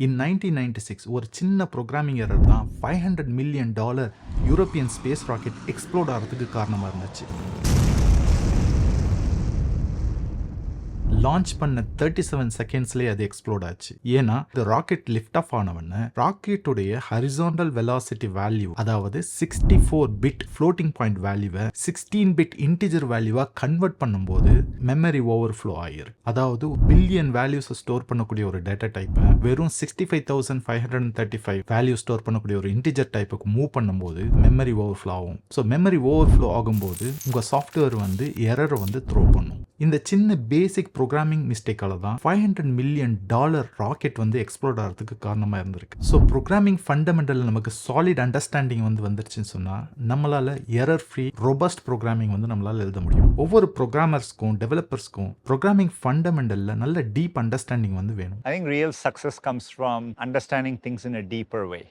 In 1996 ஒரு சின்ன programming error தான் $500 million European space rocket explode ஆகிறதுக்கு காரணமாக இருந்துச்சு. லான்ச் பண்ண 37 செகண்ட்ஸ்லேயே அது எக்ஸ்ப்ளோட் ஆச்சு. ஏன்னா இந்த ராக்கெட் லிஃப்ட் ஆஃப் ஆனவொடனே ராக்கெட்டுடைய ஹரிசாண்டல் வெலாசிட்டி வேல்யூ, அதாவது 64 பிட் ஃப்ளோட்டிங் பாயிண்ட் வேல்யூவை 16 பிட் இன்டிஜர் வேல்யூவா கன்வெர்ட் பண்ணும்போது மெமரி ஓவர்ஃப்ளோ ஆயிரு. அதாவது பில்லியன் வேல்யூஸ் ஸ்டோர் பண்ணக்கூடிய ஒரு டேட்டா டைப்பை வெறும் 65,535 வேல்யூ ஸ்டோர் பண்ணக்கூடிய ஒரு இன்டிஜர் டைப்புக்கு மூவ் பண்ணும்போது மெமரி ஓவர்ஃப்ளோ ஆகும். ஸோ மெமரி ஓவர்ஃப்ளோ ஆகும்போது உங்கள் சாஃப்ட்வேர் வந்து எரரை வந்து த்ரோ பண்ணும். இந்த சின்ன பேசிக் ப்ரோக்ராமிங் மிஸ்டேக்கால தான் $500 மில்லியன் ராக்கெட் வந்து எக்ஸ்ப்ளோர்ட் ஆகிறதுக்கு காரணமாக இருந்திருக்கு. ஸோ ப்ரோக்ராமிங் ஃபண்டமெண்டல் நமக்கு சாலிட் அண்டர்ஸ்டாண்டிங் வந்து வந்துருச்சுன்னு சொன்னால் நம்மளால எரர் ஃப்ரீ ரோபஸ்ட் ப்ரோக்ராமிங் வந்து நம்மளால எழுத முடியும். ஒவ்வொரு ப்ரோக்ராமர்ஸ்க்கும் டெவலப்பர்ஸ்க்கும் ப்ரோக்ராமிங் ஃபண்டமெண்டலில் நல்ல டீப் அண்டர்ஸ்டாண்டிங் வந்து வேணும். I think real success comes from understanding things in a deeper way.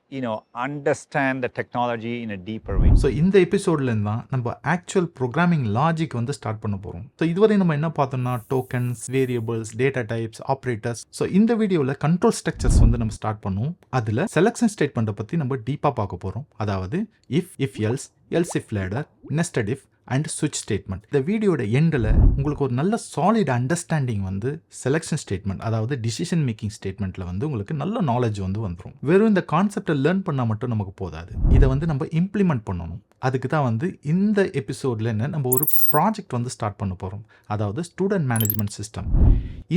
Understand the technology in a deeper way. So இந்த எபிசோட்லேருந்து தான் நம்ம ஆக்சுவல் ப்ரோக்ராமிங் லாஜிக் வந்து ஸ்டார்ட் பண்ண போகிறோம். ஸோ இதுவரை நம்ம என்ன பார்த்தோம்னா tokens, variables, data types, operators. So இந்த வீடியோவில் கண்ட்ரோல் ஸ்ட்ரக்சர்ஸ் வந்து நம்ம ஸ்டார்ட் பண்ணுவோம். அதில் செலக்ஷன் ஸ்டேட்மெண்ட்டை பற்றி நம்ம டீப்பாக பார்க்க போகிறோம். அதாவது if else, else if ladder, nested if and சுவிட்ச் ஸ்டேட்மெண்ட். இந்த வீடியோட எண்டில் உங்களுக்கு ஒரு நல்ல சாலிட் அண்டர்ஸ்டாண்டிங் வந்து செலக்ஷன் ஸ்டேட்மெண்ட், அதாவது டிசிஷன் மேக்கிங் ஸ்டேட்மெண்ட்டில் வந்து உங்களுக்கு நல்ல நாலேஜ் வந்து வந்துடும். வெறும் இந்த கான்செப்டை லேர்ன் பண்ணால் மட்டும் நமக்கு போதாது, இதை வந்து நம்ம இம்ப்ளிமெண்ட் பண்ணணும். அதுக்கு தான் வந்து இந்த எபிசோடில் நம்ம ஒரு ப்ராஜெக்ட் வந்து ஸ்டார்ட் பண்ண போகிறோம். அதாவது ஸ்டூடெண்ட் மேனேஜ்மெண்ட் சிஸ்டம்.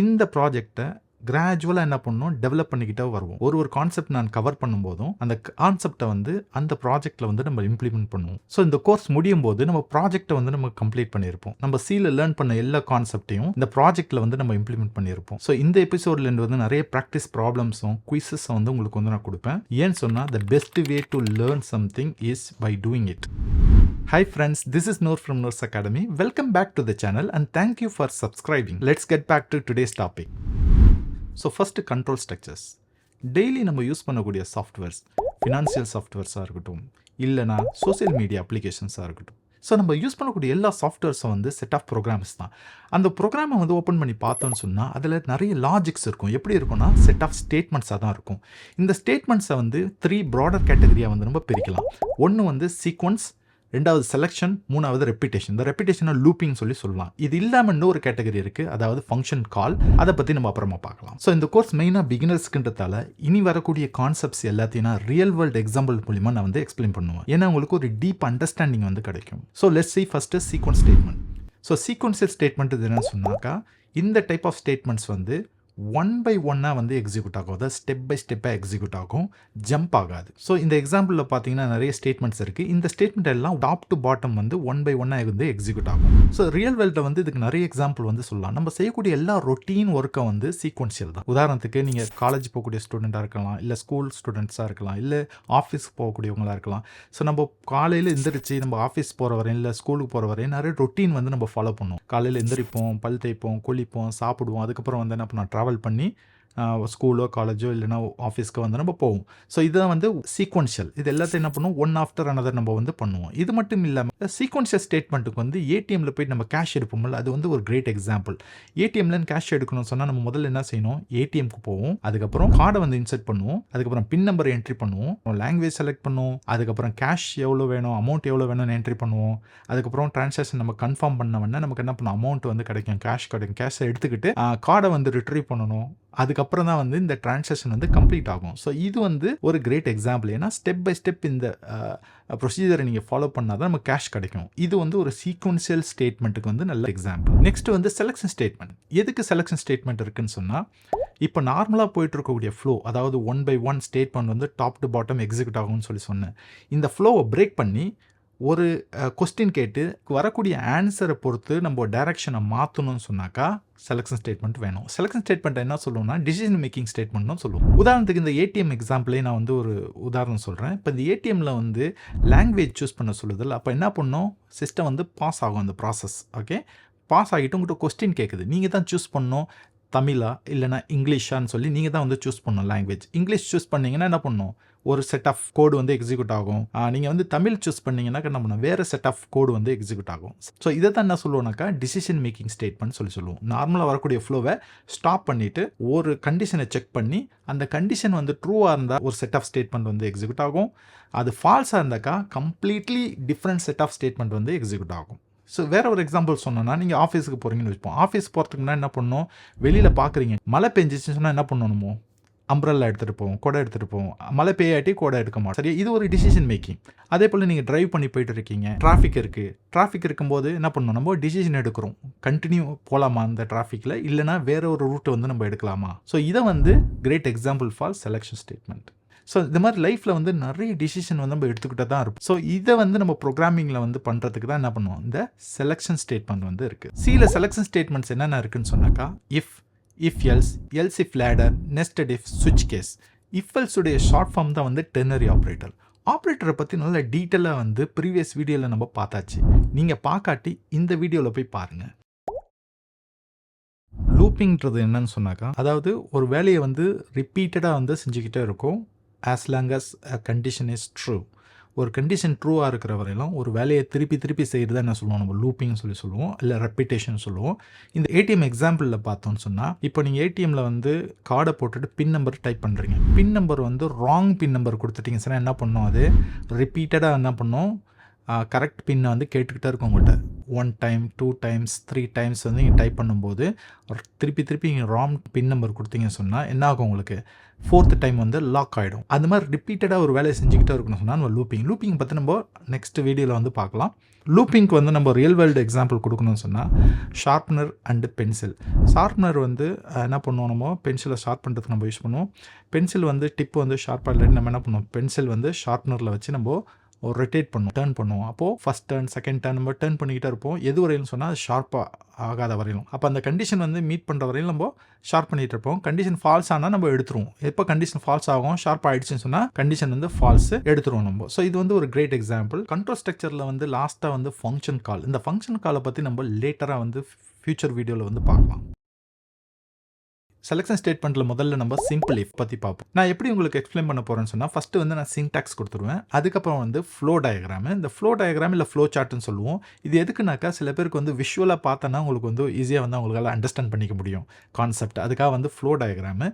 இந்த ப்ராஜெக்டை கிராஜுவலாக என்ன பண்ணணும், டெவலப் பண்ணிக்கிட்டே வருவோம். ஒரு கான்செப்ட் நான் கவர் பண்ணும்போதும் அந்த கான்செப்டை வந்து அந்த ப்ராஜெக்டில் வந்து நம்ம இம்ப்ளிமெண்ட் பண்ணுவோம். ஸோ இந்த கோர்ஸ் முடியும் போது நம்ம ப்ராஜெக்டை வந்து நம்ம கம்ப்ளீட் பண்ணியிருப்போம். நம்ம சீல லேர்ன் பண்ண எல்லா கான்செப்டையும் இந்த ப்ராஜெக்டில் வந்து நம்ம இம்ப்ளிமெண்ட் பண்ணியிருப்போம். ஸோ இந்த எபிசோட்லேருந்து வந்து நிறைய ப்ராக்டிஸ் ப்ராப்ளம்ஸும் குயிஸஸும் வந்து உங்களுக்கு வந்து நான் கொடுப்பேன். ஏன்னு சொன்னால் the best way to learn something is by doing it. Hi friends, this is Noor from Noor's Academy. Welcome back to the channel and thank you for subscribing. Let's get back to today's topic. So first control structures. Daily நம்ம use பண்ணக்கூடிய softwares, financial சாஃப்ட்வேர்ஸாக இருக்கட்டும், இல்லைனா social media அப்ளிகேஷன்ஸாக இருக்கட்டும். So நம்ம use பண்ணக்கூடிய எல்லா சாஃப்ட்வேர்ஸும் வந்து set of programs தான். அந்த ப்ரோக்ராமை வந்து ஓப்பன் பண்ணி பார்த்தோன்னு சொன்னால் அதில் நிறைய லாஜிக்ஸ் இருக்கும். எப்படி இருக்கும்னா செட் ஆஃப் ஸ்டேட்மெண்ட்ஸாக தான் இருக்கும். இந்த ஸ்டேட்மெண்ட்ஸை வந்து 3 ப்ராடர் கேட்டகரியாக வந்து நம்ம பிரிக்கலாம். ஒன்று வந்து சீக்வன்ஸ், ரெண்டாவது செலெக்ஷன், மூணாவது ரெப்பிட்டேஷன். இந்த ரெப்பிட்டேஷனை லூப்பிங் சொல்லலாம். இது இல்லாமல் இன்னொரு கேட்டகரி இருக்குது, அதாவது ஃபங்க்ஷன் கால். அதை பற்றி நம்ம அப்புறமா பார்க்கலாம். ஸோ இந்த கோர்ஸ் மெயினாக பிகினர்ஸ்க்குன்றதால இனி வரக்கூடிய கான்செப்ட்ஸ் எல்லாத்தையும் நான் ரியல் வேர்ல்டு எக்ஸாம்பிள் மூலிமா நான் வந்து எக்ஸ்பிளைன் பண்ணுவேன். ஏன்னா உங்களுக்கு ஒரு டீப் அண்டர்ஸ்டாண்டிங் வந்து கிடைக்கும். So let's see first sequence statement. So sequential statement இது என்னன்னு சொன்னாக்கா, இந்த டைப் ஆஃப் ஸ்டேட்மெண்ட்ஸ் வந்து 1 by 1 வந்து எக்ஸிக்யூட் ஆகும். அதாவது ஸ்டெப் பை ஸ்டெப்பாக எக்ஸிக்யூட் ஆகும், ஜம்ப் ஆகாது. ஸோ இந்த எக்ஸாம்பிளில் பார்த்தீங்கன்னா நிறைய ஸ்டேட்மெண்ட்ஸ் இருக்குது. இந்த ஸ்டேட்மெண்ட் எல்லாம் டாப் டு பாட்டம் வந்து 1 by 1 வந்து எக்ஸிக்யூட் ஆகும். ஸோ ரியல் வேர்ல்டில் வந்து இதுக்கு நிறைய எக்ஸாம்பிள் வந்து சொல்லலாம். நம்ம செய்யக்கூடிய எல்லா ரொட்டீன் ஒர்க்கை வந்து சீக்வன்ஷியல் தான். உதாரணத்துக்கு நீங்கள் காலேஜ் போகக்கூடிய ஸ்டூடெண்ட்டாக இருக்கலாம், இல்லை ஸ்கூல் ஸ்டூடெண்ட்ஸாக இருக்கலாம், இல்லை ஆஃபீஸ்க்கு போகக்கூடியவங்களாக இருக்கலாம். ஸோ நம்ம காலையில் எந்திரிச்சு நம்ம ஆஃபீஸ் போகிற வரையும் இல்லை ஸ்கூலுக்கு போகிற வரையும் நிறைய ரொட்டீன் வந்து நம்ம ஃபாலோ பண்ணுவோம். காலையில் எந்திரிப்போம், பல் தேய்ப்போம், குளிப்போம், சாப்பிடுவோம். அதுக்கப்புறம் வந்து என்ன பண்ணோம், ட்ராவல் பண்ணி ஸ்கூலோ காலேஜோ இல்லைனா ஆஃபீஸ்க்கு வந்து நம்ம போவோம். ஸோ இதுதான் வந்து சீக்வன்ஷியல். இது எல்லாத்தையும் என்ன பண்ணுவோம், ஒன் ஆஃப்டர் அனதர் நம்ம வந்து பண்ணுவோம். இது மட்டும் இல்லாமல் சீக்வன்ஷியல் ஸ்டேட்மெண்ட்டுக்கு வந்து ஏடிஎம்மில் போய்ட்டு நம்ம கேஷ் எடுப்போம்ல, அது வந்து ஒரு கிரேட் எக்ஸாம்பிள். ஏடிஎம்லேருந்து கேஷ் எடுக்கணும்னு சொன்னால் நம்ம முதல்ல என்ன செய்யணும், ஏடிஎம்க்கு போவோம், அதுக்கப்புறம் கார்டை வந்து இன்சர்ட் பண்ணுவோம், அதுக்கப்புறம் பின் நம்பர் என்ட்ரி பண்ணுவோம், லாங்குவேஜ் செலக்ட் பண்ணுவோம், அதுக்கப்புறம் கேஷ் எவ்வளோ வேணும், அமௌண்ட் எவ்வளோ வேணும்னு என்ட்ரி பண்ணுவோம், அதுக்கப்புறம் ட்ரான்சாக்ஷன் நம்ம கன்ஃபார்ம் பண்ணவொடனே நமக்கு என்ன பண்ணும், அமௌண்ட் வந்து கிடைக்கும், கேஷ் கிடைக்கும். கேஷை எடுத்துக்கிட்டு கார்டை வந்து ரிட்ரீவ் பண்ணணும். அதுக்கப்புறம் தான் வந்து இந்த டிரான்சாக்ஷன் வந்து கம்ப்ளீட் ஆகும். ஸோ இது வந்து ஒரு கிரேட் எக்ஸாம்பிள். ஏன்னா ஸ்டெப் பை ஸ்டெப் இந்த ப்ரொசீஜரை நீங்கள் ஃபாலோ பண்ணால் தான் நமக்கு கேஷ் கிடைக்கும். இது வந்து ஒரு சீக்வன்ஷியல் ஸ்டேட்மெண்ட்டுக்கு வந்து நல்ல எக்ஸாம்பிள். நெக்ஸ்ட் வந்து செலக்ஷன் ஸ்டேட்மெண்ட். எதுக்கு செலக்ஷன் ஸ்டேட்மெண்ட் இருக்குன்னு சொன்னால், இப்போ நார்மலாக போயிட்டு இருக்கக்கூடிய ஃப்ளோ, அதாவது 1 by 1 ஸ்டேட்மெண்ட் வந்து டாப் டு பாட்டம் எக்ஸிக்யூட் ஆகும்னு சொன்னேன். இந்த ஃப்ளோவை பிரேக் பண்ணி ஒரு கொஸ்டின் கேட்டு வரக்கூடிய ஆன்சரை பொறுத்து நம்ம டைரக்ஷனை மாற்றணும்னு சொன்னாக்கா செலக்ஷன் ஸ்டேட்மெண்ட் வேணும். செலக்ஷன் ஸ்டேட்மெண்ட் என்ன சொல்லுவோம்னா டிசிஷன் மேக்கிங் ஸ்டேட்மெண்ட்னு சொல்லுவோம். உதாரணத்துக்கு இந்த ஏடிஎம் எக்ஸாம்பிளே நான் வந்து ஒரு உதாரணம் சொல்கிறேன். இப்போ இந்த ஏடிஎம்மில் வந்து லாங்குவேஜ் சூஸ் பண்ண சொல்லுதில்ல, அப்போ என்ன பண்ணணும், சிஸ்டம் வந்து பாஸ் ஆகும் அந்த ப்ராசஸ். ஓகே, பாஸ் ஆகிட்டு உங்கள்கிட்ட கொஸ்டின் கேட்குது, நீங்கள் தான் சூஸ் பண்ணணும், தமிழா இல்லைனா இங்கிலீஷான்னு சொல்லி நீங்கள் தான் வந்து சூஸ் பண்ணணும் லாங்குவேஜ். இங்கிலீஷ் சூஸ் பண்ணிங்கன்னா என்ன பண்ணணும், ஒரு செட் ஆஃப் கோடு வந்து எக்ஸிக்யூட் ஆகும். நீங்கள் வந்து தமிழ் சூஸ் பண்ணிங்கன்னாக்கா என்ன பண்ணணும், வேறு செட் ஆஃப் கோடு வந்து எக்ஸிக்யூட் ஆகும். ஸோ இதை தான் என்ன சொல்லுவோம்னாக்கா டிசிஷன் மேக்கிங் ஸ்டேட்மெண்ட் சொல்லுவோம். நார்மலாக வரக்கூடிய ஃப்ளோவை ஸ்டாப் பண்ணிவிட்டு ஒரு கண்டிஷனை செக் பண்ணி அந்த கண்டிஷன் வந்து ட்ரூவாக இருந்தால் ஒரு செட் ஆஃப் ஸ்டேட்மெண்ட் வந்து எக்ஸிக்யூட் ஆகும். அது ஃபால்ஸாக இருந்தாக்கா completely different set of statement வந்து எக்ஸிக்யூட் ஆகும். ஸோ வேறு ஒரு எக்ஸாம்பிள் சொன்னோன்னா, நீங்கள் ஆஃபீஸுக்கு போகிறீங்கன்னு வச்சுப்போம். ஆஃபீஸ் போகிறதுக்கு முன்னாடி என்ன பண்ணணும், வெளியில் பார்க்குறீங்க மழை பெஞ்சிச்சுன்னு சொன்னால் என்ன பண்ணணுமோ, அம்ப்ரெல்லா எடுத்துகிட்டு போவோம், கொடை எடுத்துகிட்டு போவோம். மழை பெய்யாட்டி கொடை எடுக்க மாட்டோம். சரியா, இது ஒரு டிசிஷன் மேக்கிங். அதே போல் நீங்கள் டிரைவ் பண்ணி போயிட்டு இருக்கீங்க, டிராஃபிக் இருக்கும்போது என்ன பண்ணணும், நம்ம டிசிஷன் எடுக்கிறோம். கண்டினியூ போகலாமா அந்த டிராஃபிக்கில், இல்லைனா வேற ஒரு ரூட்டை வந்து நம்ம எடுக்கலாமா. ஸோ இதை வந்து great example for selection statement. So இந்த மாதிரி லைஃப்பில் வந்து நிறைய டிசிஷன் வந்து நம்ம எடுத்துக்கிட்டே தான் இருப்போம். ஸோ இதை வந்து நம்ம ப்ரோக்ராமிங்கில் வந்து பண்ணுறதுக்கு தான் என்ன பண்ணுவோம், இந்த செலெக்ஷன் ஸ்டேட்மெண்ட் வந்து இருக்குது. சில செலெக்ஷன் ஸ்டேட்மெண்ட்ஸ் என்னென்ன இருக்குன்னு சொன்னாக்கா, if else, else if ladder, nested if, சுவிட்ச் கேஸ். இஃப் எல்ஸ் உடைய ஷார்ட் ஃபார்ம் தான் வந்து டெர்னரி ஆப்ரேட்டர். ஆப்ரேட்டரை பற்றி நல்ல டீட்டெயிலாக வந்து ப்ரீவியஸ் வீடியோவில் நம்ம பார்த்தாச்சு. நீங்கள் பார்க்காட்டி இந்த வீடியோவில் போய் பாருங்கள். லூப்பிங்கிறது என்னன்னு சொன்னாக்கா, அதாவது ஒரு வேலையை வந்து ரிப்பீட்டடாக வந்து செஞ்சுக்கிட்டே இருக்கும். as long as a condition is true. ஒரு கண்டிஷன் ட்ரூவாக இருக்கிற வரையிலும் ஒரு வேலையை திருப்பி செய்கிறது என்ன சொல்லுவோம், நம்ம லூப்பிங் சொல்லுவோம், இல்லை ரெப்பிட்டேஷன் சொல்லுவோம். இந்த ஏடிஎம் எக்ஸாம்பிளில் பார்த்தோன்னு சொன்னால், இப்போ நீங்கள் ஏடிஎம்மில் வந்து கார்டை போட்டுட்டு பின் நம்பர் டைப் பண்ணுறீங்க. பின் நம்பர் வந்து ராங் பின் நம்பர் கொடுத்துட்டீங்க சொன்னால் என்ன பண்ணோம், அது ரிப்பீட்டடாக என்ன பண்ணோம், கரெக்ட் பின்னை வந்து கேட்டுக்கிட்டே இருக்கும் உங்கள்கிட்ட. 1 டைம் 2 டைம்ஸ் 3 டைம்ஸ் வந்து நீங்கள் டைப் பண்ணும்போது திருப்பி நீங்கள் ராங் பின் நம்பர் கொடுத்தீங்கன்னு சொன்னால் என்ன ஆகும், உங்களுக்கு 4th டைம் வந்து லாக் ஆகிடும். அது மாதிரி ரிப்பீட்டடாக ஒரு வேலையை செஞ்சுக்கிட்டே இருக்கணும்னு சொன்னால் நம்ம லூப்பிங் பற்றி நம்ம நெக்ஸ்ட் வீடியோவில் வந்து பார்க்கலாம். லூப்பிங்க்கு வந்து நம்ம ரியல் வேர்ல்டு எக்ஸாம்பிள் கொடுக்கணும்னு சொன்னால், ஷார்ப்னர் அண்டு பென்சில். ஷார்ப்னர் வந்து என்ன பண்ணுவோம், நம்ம பென்சிலை ஷார்ப் பண்ணுறதுக்கு நம்ம யூஸ் பண்ணுவோம். பென்சில் வந்து டிப்பு வந்து ஷார்ப்பாக இல்லை, நம்ம என்ன பண்ணுவோம், பென்சில் வந்து ஷார்ப்னரில் வச்சு நம்ம ஒரு ரொட்டேட் பண்ணுவோம், டேர்ன் பண்ணுவோம். அப்போது ஃபஸ்ட் டேர்ன், செகண்ட் டேர்ன் நம்ம டேர்ன் பண்ணிக்கிட்டே இருப்போம். எது வரையிலும் சொன்னால் அது ஷார்ப்பாக ஆகாத வரையிலும். அப்போ அந்த கண்டிஷன் வந்து மீட் பண்ணுற வரையிலும் நம்ம ஷார்ப் பண்ணிகிட்டு இருப்போம். கண்டிஷன் ஃபால்ஸ் ஆனால் நம்ம எடுத்துருவோம். எப்போ கண்டிஷன் ஃபால்ஸ் ஆகும், ஷார்ப் ஆகிடுச்சுன்னு சொன்னால் கண்டிஷன் வந்து ஃபால்ஸ் எடுத்துருவோம் நம்ம. ஸோ இது வந்து ஒரு கிரேட் எக்ஸாம்பிள். கண்ட்ரோல் ஸ்ட்ரக்சரில் வந்து லாஸ்ட்டாக வந்து ஃபங்க்ஷன் கால். இந்த ஃபங்க்ஷன் காலை பற்றி நம்ம லேட்டராக வந்து ஃபியூச்சர் வீடியோவில் வந்து பார்க்கலாம். செலெக்ஷன் ஸ்டேட்மெண்ட்டில் முதல்ல நம்ம சிம்பிள் இஃப் பற்றி பார்ப்போம். நான் எப்படி உங்களுக்கு எக்ஸ்பிளைன் பண்ண போகிறேன்னு சொன்னால், ஃபஸ்ட்டு வந்து நான் சின்டாக்ஸ் கொடுத்துருவேன். அதுக்கப்புறம் வந்து ஃப்ளோ டயக்ராமு. இந்த ஃப்ளோ டயக்ராம் இல்லை ஃப்ளோ சார்ட்னு சொல்லுவோம். இது எதுக்குனாக்கா, சில பேருக்கு வந்து விஷுவலாக பார்த்தோன்னா உங்களுக்கு வந்து ஈஸியாக வந்து அவங்களால அண்டர்ஸ்டாண்ட் பண்ணிக்க முடியும் கான்செப்ட். அதுக்காக வந்து ஃப்ளோ டயக்ராமு.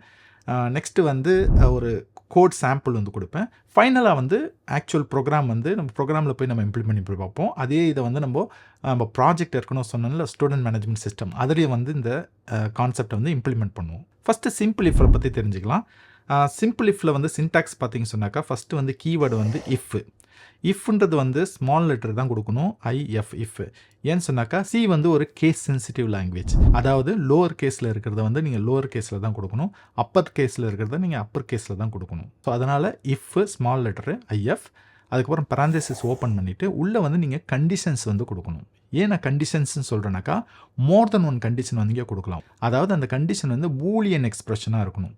நெக்ஸ்ட்டு வந்து ஒரு கோட் சாம்பிள் வந்து கொடுப்பேன். ஃபைனலாக வந்து ஆக்சுவல் ப்ரோக்ராம் வந்து நம்ம ப்ரோக்ராமில் போய் நம்ம இம்ப்ளிமெண்ட் பண்ணி பார்ப்போம். அதே இதை வந்து நம்ம ப்ராஜெக்ட் இருக்கணும் சொன்னால ஸ்டூடெண்ட் மேனேஜ்மெண்ட் சிஸ்டம், அதிலேயே வந்து இந்த கான்செப்டை வந்து இம்ப்ளிமெண்ட் பண்ணுவோம். ஃபஸ்ட்டு சிம்பிள் இஃபை பற்றி தெரிஞ்சுக்கலாம். சிம்பிள் இஃபில் வந்து சின்டாக்ஸ் பார்த்தீங்க சொன்னாக்கா, ஃபஸ்ட்டு வந்து கீவேர்டு வந்து இஃப்ன்றது வந்து ஸ்மால் லெட்டர் தான் கொடுக்கணும், இஃப். ஏன்னு சொன்னாக்கா, சி வந்து ஒரு கேஸ் சென்சிட்டிவ் லாங்குவேஜ். அதாவது லோவர் கேஸில் இருக்கிறத வந்து நீங்கள் லோவர் கேஸில் தான் கொடுக்கணும், அப்பர் கேஸில் இருக்கிறத நீங்கள் அப்பர் கேஸில் தான் கொடுக்கணும். ஸோ அதனால் இஃப் ஸ்மால் லெட்டரு ஐஎஃப், அதுக்கப்புறம் பராந்தசிஸ் ஓப்பன் பண்ணிவிட்டு உள்ளே வந்து நீங்கள் கண்டிஷன்ஸ் வந்து கொடுக்கணும். ஏன் நான் கண்டிஷன்ஸ்னு சொல்கிறேன்னாக்கா, மோர் தென் ஒன் கண்டிஷன் வந்து இங்கே கொடுக்கலாம். அதாவது அந்த கண்டிஷன் வந்து பூலியன் எக்ஸ்பிரஷனாக இருக்கணும்.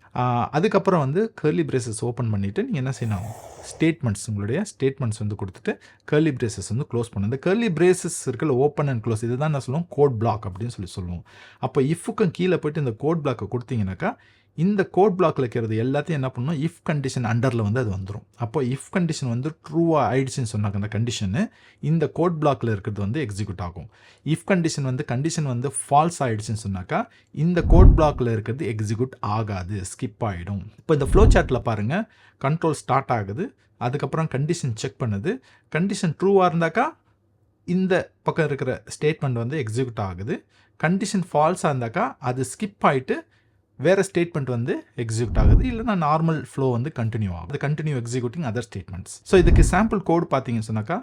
அதுக்கப்புறம் வந்து கர்லி பிரேசஸ் ஓப்பன் பண்ணிவிட்டு நீங்கள் என்ன செய்யணும், ஸ்டேட்மெண்ட்ஸ், உங்களுடைய ஸ்டேட்மெண்ட்ஸ் வந்து கொடுத்துட்டு கர்லி பிரேசஸ் வந்து க்ளோஸ் பண்ணணும். இந்த கர்லி பிரேசஸ் இருக்கல ஓப்பன் அண்ட் க்ளோஸ், இதுதான் நான் சொல்லுவோம் கோட் பிளாக் அப்படின்னு சொல்லுவோம். அப்போ இஃப்க்கும் கீழே போய்ட்டு இந்த கோட் பிளாக்கை கொடுத்தீங்கன்னாக்கா, இந்த கோட் பிளாக்ல இருக்கிறது எல்லாத்தையும் என்ன பண்ணணும், இஃப் கண்டிஷன் அண்டரில் வந்து அது வந்துடும். அப்போ இஃப் கண்டிஷன் வந்து ட்ரூவாக ஆயிடுச்சுன்னு சொன்னாங்க, அந்த கண்டிஷனு இந்த கோட் பிளாக்ல இருக்கிறது வந்து எக்ஸிக்யூட் ஆகும். இஃப் கண்டிஷன் வந்து ஃபால்ஸ் ஆயிடுச்சுன்னு சொன்னாக்கா, இந்த கோட் பிளாக்ல இருக்கிறது எக்ஸிக்யூட் ஆகாது, ஸ்கிப் ஆகிடும். இப்போ இந்த ஃப்ளோ சார்ட்டில் பாருங்கள், கண்ட்ரோல் ஸ்டார்ட் ஆகுது, அதுக்கப்புறம் கண்டிஷன் செக் பண்ணுது. கண்டிஷன் ட்ரூவாக இருந்தாக்கா இந்த பக்கம் இருக்கிற ஸ்டேட்மெண்ட் வந்து எக்ஸிக்யூட் ஆகுது. கண்டிஷன் ஃபால்ஸாக இருந்தாக்கா அது ஸ்கிப் ஆகிட்டு வேறு ஸ்டேட்மெண்ட் வந்து எக்ஸிக்யூட் ஆகுது, இல்லைனா நார்மல் ஃப்ளோ வந்து கண்டினியூ ஆகும். அது continue executing other statements. So இதுக்கு சாம்பிள் கோட் பார்த்தீங்கன்னு சொன்னாக்கா,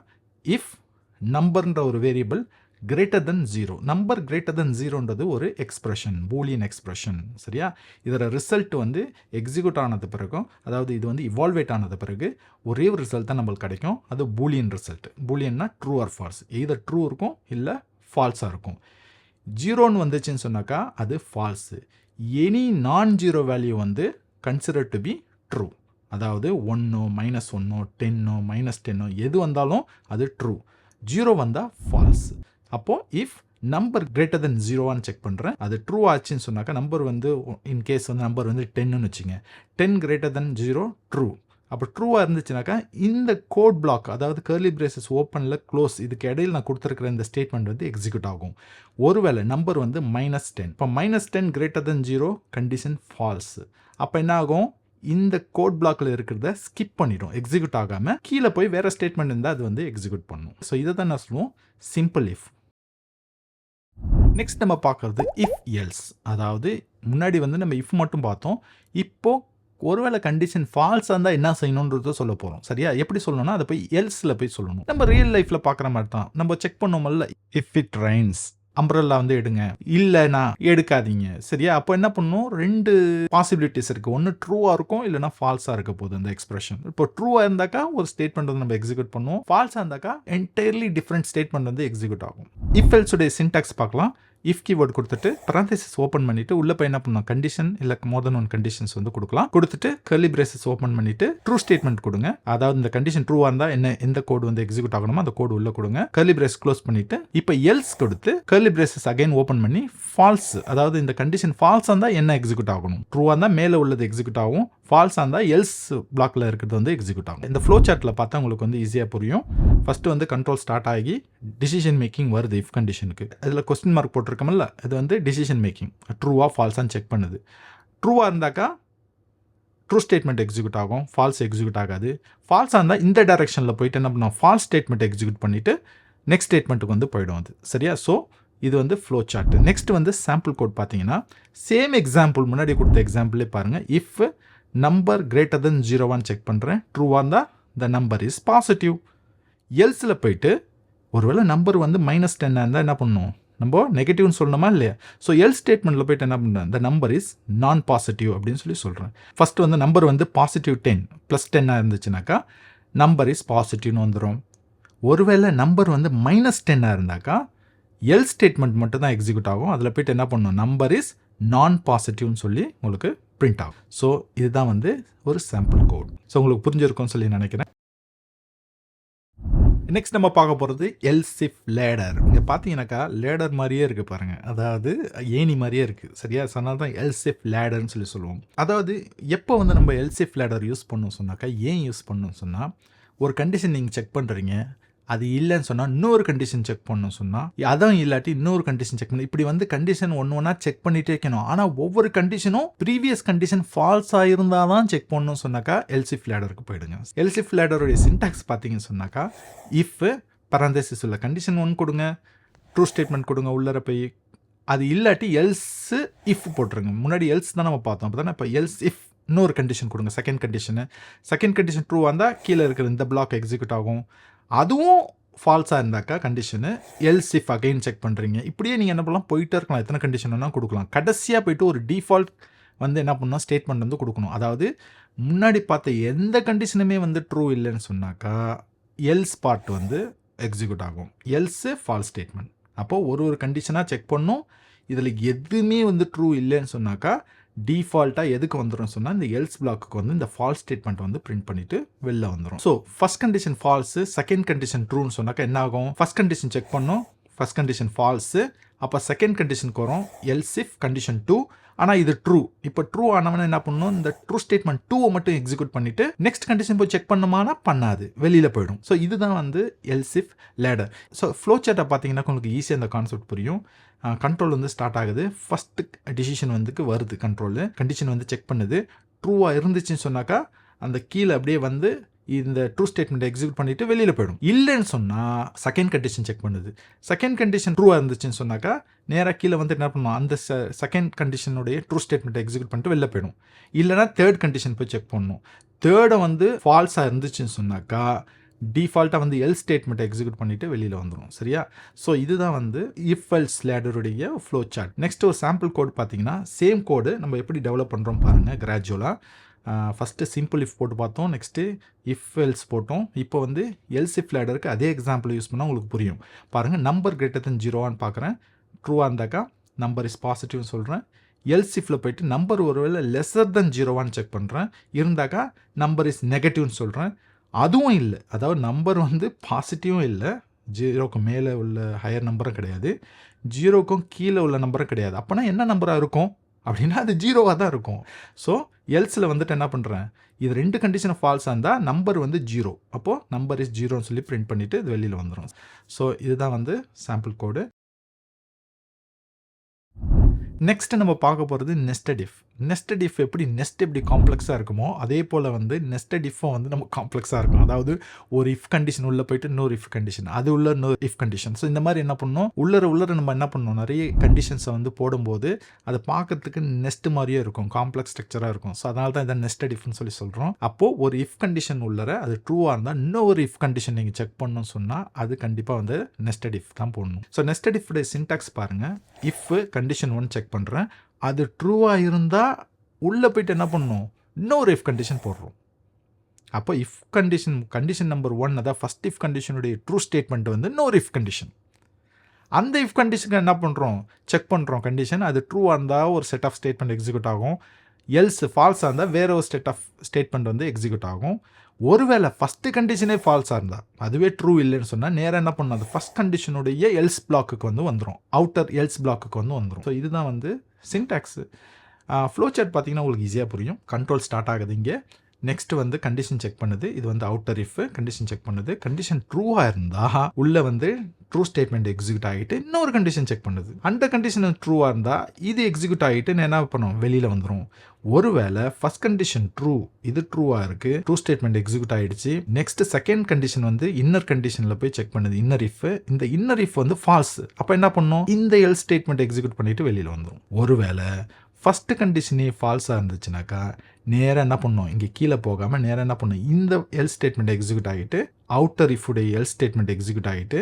இஃப் நம்பர்ன்ற ஒரு variable greater than 0, number greater than 0ன்றது ஒரு எக்ஸ்பிரஷன், பூலியன் எக்ஸ்பிரஷன். சரியா, இதோட ரிசல்ட் வந்து எக்ஸிக்யூட் ஆனது பிறகும், அதாவது இது வந்து இவால்வேட் ஆனது பிறகு ஒரே ஒரு ரிசல்ட் தான் நம்மளுக்கு கிடைக்கும், அது பூலியன் ரிசல்ட். பூலியன்னா true or false, either true இருக்கும் இல்லை ஃபால்ஸாக இருக்கும். 0ன்னு வந்துச்சுன்னு சொன்னாக்கா அது false. Any non zero value வந்து கன்சிடர் டு பி ட்ரூ. அதாவது 1 -1 10 -10 எது வந்தாலும் அது ட்ரூ. 0 வந்தால் ஃபால்ஸ். அப்போது இஃப் நம்பர் கிரேட்டர் தென் 0வான்னு செக் பண்ணுறேன். அது ட்ரூ ஆச்சுன்னு சொன்னாக்கா நம்பர் வந்து இன்கேஸ் வந்து நம்பர் வந்து 10ன்னு வச்சுங்க. 10 கிரேட்டர் தென் 0 ட்ரூ. அப்போ ட்ரூவாக இருந்துச்சுனாக்கா இந்த கோட் பிளாக் அதாவது கர்லி பிரேசஸ் ஓப்பனில் க்ளோஸ் இதுக்கு இடையில் நான் கொடுத்துருக்கிற இந்த ஸ்டேட்மெண்ட் வந்து எக்ஸிக்யூட் ஆகும். ஒருவேளை நம்பர் வந்து -10 இப்போ -10 கிரேட்டர் தென் 0 கண்டிஷன் ஃபால்ஸ். அப்போ என்ன ஆகும், இந்த கோட் பிளாக்ல இருக்கிறத ஸ்கிப் பண்ணிடும், எக்ஸிக்யூட் ஆகாமல் கீழே போய் வேற ஸ்டேட்மெண்ட் இருந்தால் அது வந்து எக்ஸிக்யூட் பண்ணும். ஸோ இதை தான் நான் சொல்லுவோம் சிம்பிள் இஃப். நெக்ஸ்ட் நம்ம பார்க்கறது இஃப் எல்ஸ். அதாவது முன்னாடி வந்து நம்ம இஃப் மட்டும் பார்த்தோம். இப்போ ஒருவேளை கண்டிஷன் ஃபால்ஸாக இருந்தால் என்ன செய்யணுன்றத சொல்ல போகிறோம். சரியா? எப்படி சொல்லணும்னா அதை போய் எல்ஸில் போய் சொல்லணும். நம்ம ரியல் லைஃப்பில் பார்க்குற மாதிரி தான். நம்ம செக் பண்ணோம்ல, இஃப் இட் ரெயின்ஸ் அம்ப்ரெல்லா வந்து எடுங்க, இல்லைனா எடுக்காதீங்க. சரியா? அப்போ என்ன பண்ணணும், 2 பாசிபிலிட்டிஸ் இருக்குது. ஒன்று ட்ரூவாக இருக்கும், இல்லைனா ஃபால்ஸாக இருக்க போகுது அந்த எக்ஸ்பிரஷன். இப்போ ட்ரூவாக இருந்தாக்கா ஒரு ஸ்டேட்மெண்ட் வந்து நம்ம எக்ஸிக்யூட் பண்ணுவோம். ஃபால்ஸாக இருந்தாக்கா என்டையர்லி டிஃப்ரெண்ட் ஸ்டேட்மெண்ட் வந்து எக்ஸிக்யூட் ஆகும். இஃப் எல்ஸுடைய சின்டாக்ஸ் பார்க்கலாம். இஃப் கீவேர்ட் கொடுத்துட்டு பரந்தசிஸ் ஓப்பன் பண்ணிட்டு உள்ள போய் என்ன பண்ணணும், கண்டிஷன் இல்லை மோர் தென் ஒன் கண்டிஷன்ஸ் வந்து கொடுக்கலாம். கொடுத்துட்டு கர்லி பிரேசஸ் ஓப்பன் பண்ணிட்டு ட்ரூ ஸ்டேட்மெண்ட் கொடுங்க. அதாவது இந்த கண்டிஷன் ட்ரூவா இருந்தா என்ன எந்த கோட் வந்து எக்ஸிக்யூட் ஆகணுமோ அந்த கோட் உள்ள கொடுங்க. கர்லி பிரேஸ் க்ளோஸ் பண்ணிட்டு இப்போ எல்ஸ் கொடுத்து கர்லி பிரேசஸ் அகைன் ஓப்பன் பண்ணி ஃபால்ஸ், அதாவது இந்த கண்டிஷன் ஃபால்ஸ் இருந்தா என்ன எக்ஸிக்யூட் ஆகணும், ட்ரூவா இருந்தா மேலே உள்ளது எக்ஸிக்யூட் ஆகும், ஃபால்ஸாக இருந்தால் எல்ஸ் பிளாக்ல இருக்கிறது வந்து எக்ஸிக்யூட் ஆகும். இந்த ஃப்ளோ சார்ட்டில் பார்த்தா உங்களுக்கு வந்து ஈஸியாக புரியும். ஃபர்ஸ்ட் வந்து கண்ட்ரோல் ஸ்டார்ட் ஆகி டிசிஷன் மேக்கிங் வருது இஃப் கண்டிஷனுக்கு. அதில் கொஸ்டின் மார்க் போட்டிருக்கோம்ல, இது வந்து டிசிஷன் மேக்கிங் ட்ரூவா ஃபால்ஸான்னு செக் பண்ணுது. ட்ரூவாக இருந்தாக்கா ட்ரூ ஸ்டேட்மெண்ட் எக்ஸிக்யூட் ஆகும், ஃபால்ஸ் எக்ஸிக்யூட் ஆகாது. ஃபால்ஸாக இருந்தால் இந்த டைரக்ஷனில் போயிட்டு என்ன பண்ணோம், ஃபால்ஸ் ஸ்டேட்மெண்ட் எக்ஸிக்யூட் பண்ணிவிட்டு நெக்ஸ்ட் ஸ்டேட்மெண்ட்டுக்கு வந்து போயிடும் அது. சரியா? ஸோ இது வந்து ஃப்ளோ சார்ட். நெக்ஸ்ட் வந்து சாம்பிள் கோட் பார்த்தீங்கன்னா சேம் எக்ஸாம்பிள் முன்னாடி கொடுத்த எக்ஸாம்பிளே பாருங்கள். இஃப் நம்பர் கிரேட்டர் தென் 0வான்னு செக் பண்ணுறேன், ட்ரூவாக இருந்தால் த நம்பர் இஸ் பாசிட்டிவ். எல்ஸில் போயிட்டு ஒருவேளை நம்பர் வந்து -10 இருந்தால் என்ன பண்ணணும், நம்ம நெகட்டிவ்னு சொல்லணுமா இல்லையா? ஸோ எல் ஸ்டேட்மெண்ட்டில் போயிட்டு என்ன பண்ணுறேன், த நம்பர் இஸ் நான் பாசிட்டிவ் அப்படின்னு சொல்லி சொல்கிறேன். ஃபர்ஸ்ட் வந்து நம்பர் வந்து +10 +10 இருந்துச்சுனாக்கா நம்பர் இஸ் பாசிட்டிவ்னு வந்துடும். ஒருவேளை நம்பர் வந்து -10 இருந்தாக்கா எல் ஸ்டேட்மெண்ட் மட்டும் தான் எக்ஸிக்யூட் ஆகும். அதில் போய்ட்டு என்ன பண்ணணும், நம்பர் இஸ் நான் பாசிட்டிவ்னு சொல்லி உங்களுக்கு பிரிண்ட் ஆகும். ஸோ இதுதான் வந்து ஒரு சாம்பிள் கோட். ஸோ உங்களுக்கு புரிஞ்சிருக்கும்னு சொல்லி நினைக்கிறேன். நெக்ஸ்ட் நம்ம பார்க்க போகிறது எல்ஸ் இஃப் லேடர். இங்கே பார்த்தீங்கன்னாக்கா லேடர் மாதிரியே இருக்குது பாருங்கள், அதாவது ஏணி மாதிரியே இருக்குது. சரியா? சொன்னால் தான் எல்ஸ் இஃப் லேடர்னு சொல்லி சொல்லுவோம். அதாவது எப்போ வந்து நம்ம எல்ஸ் இஃப் லேடர் யூஸ் பண்ணணும் சொன்னாக்கா, ஏன் யூஸ் பண்ணணும் சொன்னால், ஒரு கண்டிஷன் நீங்கள் செக் பண்ணுறீங்க, அது இல்லைன்னு சொன்னால் இன்னொரு கண்டிஷன் செக் பண்ணணும் சொன்னால், அதுவும் இல்லாட்டி இன்னொரு கண்டிஷன் செக் பண்ணி இப்படி வந்து கண்டிஷன் ஒன்று ஒன்றா செக் பண்ணிகிட்டே இருக்கணும். ஆனால் ஒவ்வொரு கண்டிஷனும் ப்ரீவியஸ் கண்டிஷன் ஃபால்ஸாக இருந்தால் தான் செக் பண்ணணும் சொன்னாக்கா எல்ஸ் இஃப் லேடருக்கு போயிடுங்க. எல்ஸ் இஃப் லேடருடைய சின்டாக்ஸ் பார்த்தீங்கன்னு சொன்னாக்கா, இஃப் பரந்தசிஸ் உள்ள கண்டிஷன் 1 கொடுங்க, ட்ரூ ஸ்டேட்மெண்ட் கொடுங்க உள்ளர போய், அது இல்லாட்டி எல்ஸ் இஃப் போட்டுருங்க. முன்னாடி எல்ஸ் தான் நம்ம பார்த்தோம், அப்போ தானே. இப்போ எல்ஸ் இஃப் இன்னொரு கண்டிஷன் கொடுங்க, செகண்ட் கண்டிஷன் ட்ரூவாக இருந்தால் கீழே இருக்கிற இந்த பிளாக் எக்ஸிக்யூட் ஆகும். அதுவும் ஃபால்ஸாக இருந்தாக்கா condition else if again check பண்ணுறீங்க. இப்படியே நீங்கள் என்ன பண்ணலாம், போயிட்டே இருக்கலாம், எத்தனை கண்டிஷன் வேணால் கொடுக்கலாம். கடைசியாக போயிட்டு ஒரு டிஃபால்ட் வந்து என்ன பண்ணணும், ஸ்டேட்மெண்ட் வந்து கொடுக்கணும். அதாவது முன்னாடி பார்த்த எந்த கண்டிஷனுமே வந்து ட்ரூ இல்லைன்னு சொன்னாக்கா எல்ஸ் பார்ட் வந்து எக்ஸிக்யூட் ஆகும். Else false statement. அப்போது ஒரு கண்டிஷனாக செக் பண்ணணும். இதில் எதுவுமே வந்து ட்ரூ இல்லைன்னு சொன்னாக்கா டிஃபால்ட்டாக எதுக்கு வந்துடும் சொன்னால் இந்த எல்ஸ் பிளாக்கு வந்து இந்த ஃபால்ஸ் ஸ்டேட்மெண்ட் வந்து பிரிண்ட் பண்ணிட்டு வெளில வந்துடும். So first condition false, second condition ட்ரூன்னு சொன்னாக்கா என்ன ஆகும், ஃபர்ஸ்ட் கண்டிஷன் செக் பண்ணோம், ஃபர்ஸ்ட் கண்டிஷன் ஃபால்ஸு, அப்போ செகண்ட் கண்டிஷனுக்கு வரும் எல்ஸ் இஃப் கண்டிஷன் 2. ஆனால் இது ட்ரூ. இப்போ ட்ரூ ஆனவன என்ன பண்ணணும், இந்த ட்ரூ ஸ்டேட்மெண்ட் 2 மட்டும் எக்ஸிக்யூட் பண்ணிட்டு நெக்ஸ்ட் கண்டிஷன் போய் செக் பண்ணுமானா பண்ணாது, வெளியில் போயிடும். ஸோ இதுதான் வந்து else if ladder. So flow சார்ட்டை பார்த்தீங்கன்னா உங்களுக்கு ஈஸியாக அந்த கான்செப்ட் புரியும். கண்ட்ரோல் வந்து ஸ்டார்ட் ஆகுது, ஃபஸ்ட்டு டிசிஷன் வந்து வருது, கண்டிஷன் வந்து செக் பண்ணுது. ட்ரூவாக இருந்துச்சுன்னு சொன்னாக்கா அந்த கீழே அப்படியே வந்து இந்த ட்ரூ ஸ்டேட்மெண்ட் எக்ஸிக்யூட் பண்ணிட்டு வெளியில் போயிடும். இல்லைன்னு சொன்னால் செகண்ட் கண்டிஷன் செக் பண்ணுது. செகண்ட் கண்டிஷன் ட்ரூவாக இருந்துச்சுன்னு சொன்னாக்கா நேராக கீழே வந்து என்ன பண்ணும், அந்த செகண்ட் கண்டிஷனுடைய ட்ரூ ஸ்டேட்மெண்ட் எக்ஸிக்யூட் பண்ணிட்டு வெளில போயிடும். இல்லைனா தேர்ட் கண்டிஷன் போய் செக் பண்ணணும். தேர்டை வந்து ஃபால்ஸாக இருந்துச்சுன்னு சொன்னாக்கா டிஃபால்ட்டாக வந்து எல் ஸ்டேட்மெண்ட் எக்ஸிக்யூட் பண்ணிட்டு வெளியில் வந்துடும். சரியா? ஸோ இதுதான் வந்து இஃப் எல்ஸ் லேடருடைய ஃப்ளோ சார்ட். நெக்ஸ்ட் ஒரு சாம்பிள் கோட் பார்த்தீங்கன்னா சேம் கோடு நம்ம எப்படி டெவலப் பண்ணுறோம் பாருங்கள் கிராஜுவலாக. ஃபஸ்ட்டு சிம்பிள் இஃப் போட்டு பார்த்தோம், நெக்ஸ்ட்டு இஃப் எல்ஸ் போட்டோம். இப்போ வந்து எல்ஸ் இஃப் லேடருக்கு அதே எக்ஸாம்பிள் யூஸ் பண்ணால் உங்களுக்கு புரியும். பாருங்கள், நம்பர் கிரேட்டர் தென் 0வான்னு பார்க்குறேன், ட்ரூவாக இருந்தாக்கா நம்பர் இஸ் பாசிட்டிவ்னு சொல்கிறேன். எல்ஸ் இஃப்ல போயிட்டு நம்பர் ஒருவேளை லெஸர் தென் 0வான்னு செக் பண்ணுறேன், இருந்தாக்கா நம்பர் இஸ் நெகட்டிவ்னு சொல்கிறேன். அதுவும் இல்லை, அதாவது நம்பர் வந்து பாசிட்டிவும் இல்லை 0க்கு மேலே உள்ள ஹையர் நம்பரும் கிடையாது, 0க்கும் கீழே உள்ள நம்பரும் கிடையாது. அப்போனா என்ன நம்பராக இருக்கும் அப்படின்னா அது 0வாக தான் இருக்கும். ஸோ எல்ஸில் வந்துட்டு என்ன பண்ணுறேன், இது 2 கண்டிஷன் ஃபால்ஸாக இருந்தால் நம்பர் வந்து 0, அப்போது நம்பர் இஸ் 0ன்னு சொல்லி பிரிண்ட் பண்ணிவிட்டு இது வெளியில் வந்துடும். ஸோ இதுதான் வந்து சாம்பிள் கோடு. நெக்ஸ்ட்டு நம்ம பார்க்க போகிறது நெஸ்டட் இஃப். நெஸ்டட் இஃப் எப்படி காம்ப்ளெக்ஸாக இருக்குமோ அதே போல் வந்து நெஸ்டட் இஃப்பும் வந்து நம்ம காம்ப்ளெக்ஸாக இருக்கும். அதாவது ஒரு இஃப் கண்டிஷன் உள்ளே போயிட்டு இன்னொரு இஃப் கண்டிஷன், அது உள்ள இன்னொரு இஃப் கண்டிஷன். ஸோ இந்த மாதிரி என்ன பண்ணணும், உள்ளர நம்ம என்ன பண்ணணும், நிறைய கண்டிஷன்ஸை வந்து போடும்போது அதை பார்க்கறதுக்கு நெஸ்ட் மாதிரியே இருக்கும், காம்ப்ளெக்ஸ் ஸ்ட்ரக்சராக இருக்கும். ஸோ அதனால தான் இதை நெஸ்டட் இஃப்னு சொல்லி சொல்கிறோம். அப்போது ஒரு இஃப் கண்டிஷன் உள்ளர அது ட்ரூவாக இருந்தால் இன்னொரு இஃப் கண்டிஷன் நீங்கள் செக் பண்ணணும்னு சொன்னால் அது கண்டிப்பாக வந்து நெஸ்டட் இஃப் தான் போடணும். ஸோ நெஸ்டட் இஃப்டைய சின்டாக்ஸ் பாருங்கள். இஃப் கண்டிஷன் 1 செக் பண்ணுறேன், அது ட்ரூவாக இருந்தால் உள்ளே போய்ட்டு என்ன பண்ணணும், இன்னொரு இஃப் கண்டிஷன் போடுறோம். அப்போ இஃப் கண்டிஷன் நம்பர் 1, அதாவது ஃபஸ்ட் இஃப் கண்டிஷனுடைய ட்ரூ ஸ்டேட்மெண்ட் வந்து இன்னொரு இஃப் கண்டிஷன். அந்த இஃப் கண்டிஷனுக்கு என்ன பண்ணுறோம், செக் பண்ணுறோம் கண்டிஷன். அது ட்ரூவாக இருந்தால் ஒரு செட் ஆஃப் ஸ்டேட்மெண்ட் எக்ஸிக்யூட் ஆகும், எல்ஸ் ஃபால்ஸாக இருந்தால் வேற ஒரு செட் ஆஃப் ஸ்டேட்மெண்ட் வந்து எக்ஸிக்யூட் ஆகும். ஒருவேளை ஃபஸ்ட்டு கண்டிஷனே ஃபால்ஸாக இருந்தால், அதுவே ட்ரூ இல்லைன்னு சொன்னால் நேராக என்ன பண்ணணும், அது ஃபஸ்ட் கண்டிஷனுடைய எல்ஸ் பிளாக்குக்கு வந்து வந்துடும், அவுட்டர் எல்ஸ் பிளாக்குக்கு வந்து வந்துடும். ஸோ இதுதான் வந்து சின்டாக்ஸு. ஃப்ளோ சார்ட் பார்த்தீங்கன்னா உங்களுக்கு ஈஸியாக புரியும். கண்ட்ரோல் ஸ்டார்ட் ஆகுது இங்கே. நெக்ஸ்ட்டு வந்து கண்டிஷன் செக் பண்ணுது, இது வந்து அவுட்டர் இஃப் கண்டிஷன் செக் பண்ணுது. கண்டிஷன் ட்ரூவாக இருந்தால் உள்ளே வந்து ட்ரூ ஸ்டேட்மெண்ட் எக்ஸிக்யூட் ஆகிட்டு இன்னொரு கண்டிஷன் செக் பண்ணுது. அந்த கண்டிஷன் ட்ரூவாக இருந்தால் இது எக்ஸிக்யூட் ஆகிட்டு என்ன பண்ணும், வெளியில் வந்துடும். ஒருவேளை ஃபர்ஸ்ட் கண்டிஷன் ட்ரூ, இது ட்ரூவாக இருக்குது, ட்ரூ ஸ்டேட்மெண்ட் எக்ஸிக்யூட் ஆகிடுச்சு. நெக்ஸ்ட் செகண்ட் கண்டிஷன் வந்து இன்னர் கண்டிஷனில் போய் செக் பண்ணுது, இன்னர் இஃப். இந்த இன்னர் இஃப் வந்து ஃபால்ஸ். அப்போ என்ன பண்ணும், இந்த எல் ஸ்டேட்மெண்ட் எக்ஸிக்யூட் பண்ணிவிட்டு வெளியில் வந்துடும். ஒருவேளை ஃபஸ்ட்டு கண்டிஷனே ஃபால்ஸாக இருந்துச்சுனாக்கா நேராக என்ன பண்ணணும், இங்கே கீழே போகாமல் நேராக என்ன பண்ணணும், இந்த எல் ஸ்டேட்மெண்ட் எக்ஸிக்யூட் ஆகிட்டு அவுட்டர் இஃபுடைய எல் ஸ்டேட்மெண்ட் எக்ஸிக்யூட் ஆகிட்டு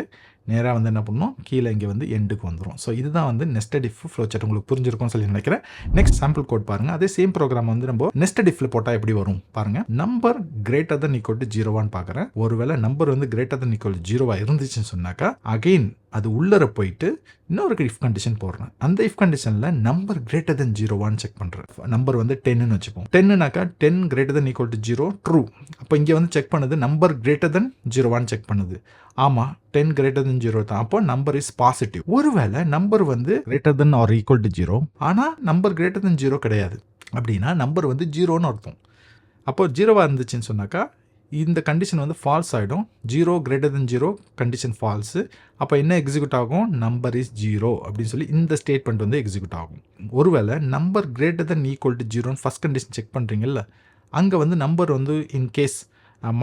நேராக வந்து என்ன பண்ணணும், கீழே இங்கே வந்து எண்டுக்கு வந்துடும். ஸோ இதுதான் வந்து நெஸ்டட் இஃப் ஃப்ளோ சார்ட். உங்களுக்கு புரிஞ்சிருக்கும்னு சொல்லி நினைக்கிறேன். நெக்ஸ்ட் சாம்பிள் கோட் பாருங்கள். அதே சேம் ப்ரோக்ராம் வந்து நம்ம நெஸ்டட் இஃப்ல போட்டால் எப்படி வரும் பாருங்கள். Number greater than equal to 0வான்னு பார்க்குறேன். ஒருவேளை நம்பர் வந்து கிரேட்டர் தன் ஈக்குவல் டு 0வா இருந்துச்சுன்னு சொன்னாக்கா அகெயின் அது உள்ளர போயிட்டு இன்னொரு இஃப் கண்டிஷன் போடுறேன். அந்த இஃப் கண்டிஷனில் நம்பர் கிரேட்டர் தன் 0வான்னு செக் பண்ணுறேன். நம்பர் வந்து 10ன்னு வச்சுப்போம். 10னாக்கா 10 greater than equal to 0 true. அப்போ இங்கே வந்து செக் பண்ணுது நம்பர் கிரேட்டர் தன் 0வான்னு செக் பண்ணுது. ஆமாம், 10 கிரேட்டர் தன் 0 தான். அப்போ நம்பர் இஸ் பாசிட்டிவ். ஒருவேளை நம்பர் வந்து greater than or equal to 0 ஆனால் நம்பர் கிரேட்டர் தன் 0 கிடையாது அப்படின்னா நம்பர் வந்து 0ன்னு அர்த்தம். அப்போ 0வாக இருந்துச்சுன்னு சொன்னாக்கா இந்த கண்டிஷன் வந்து ஃபால்ஸ் ஆகிடும். 0 கிரேட்டர் தன் 0 கண்டிஷன் ஃபால்ஸு. அப்போ என்ன எக்ஸிக்யூட் ஆகும், நம்பர் இஸ் 0 அப்படின்னு சொல்லி இந்த ஸ்டேட்மெண்ட் வந்து எக்ஸிக்யூட் ஆகும். ஒருவேளை number greater than equal to 0ன்னு ஃபஸ்ட் கண்டிஷன் செக் பண்ணுறீங்கல்ல, அங்கே வந்து நம்பர் வந்து இன்கேஸ்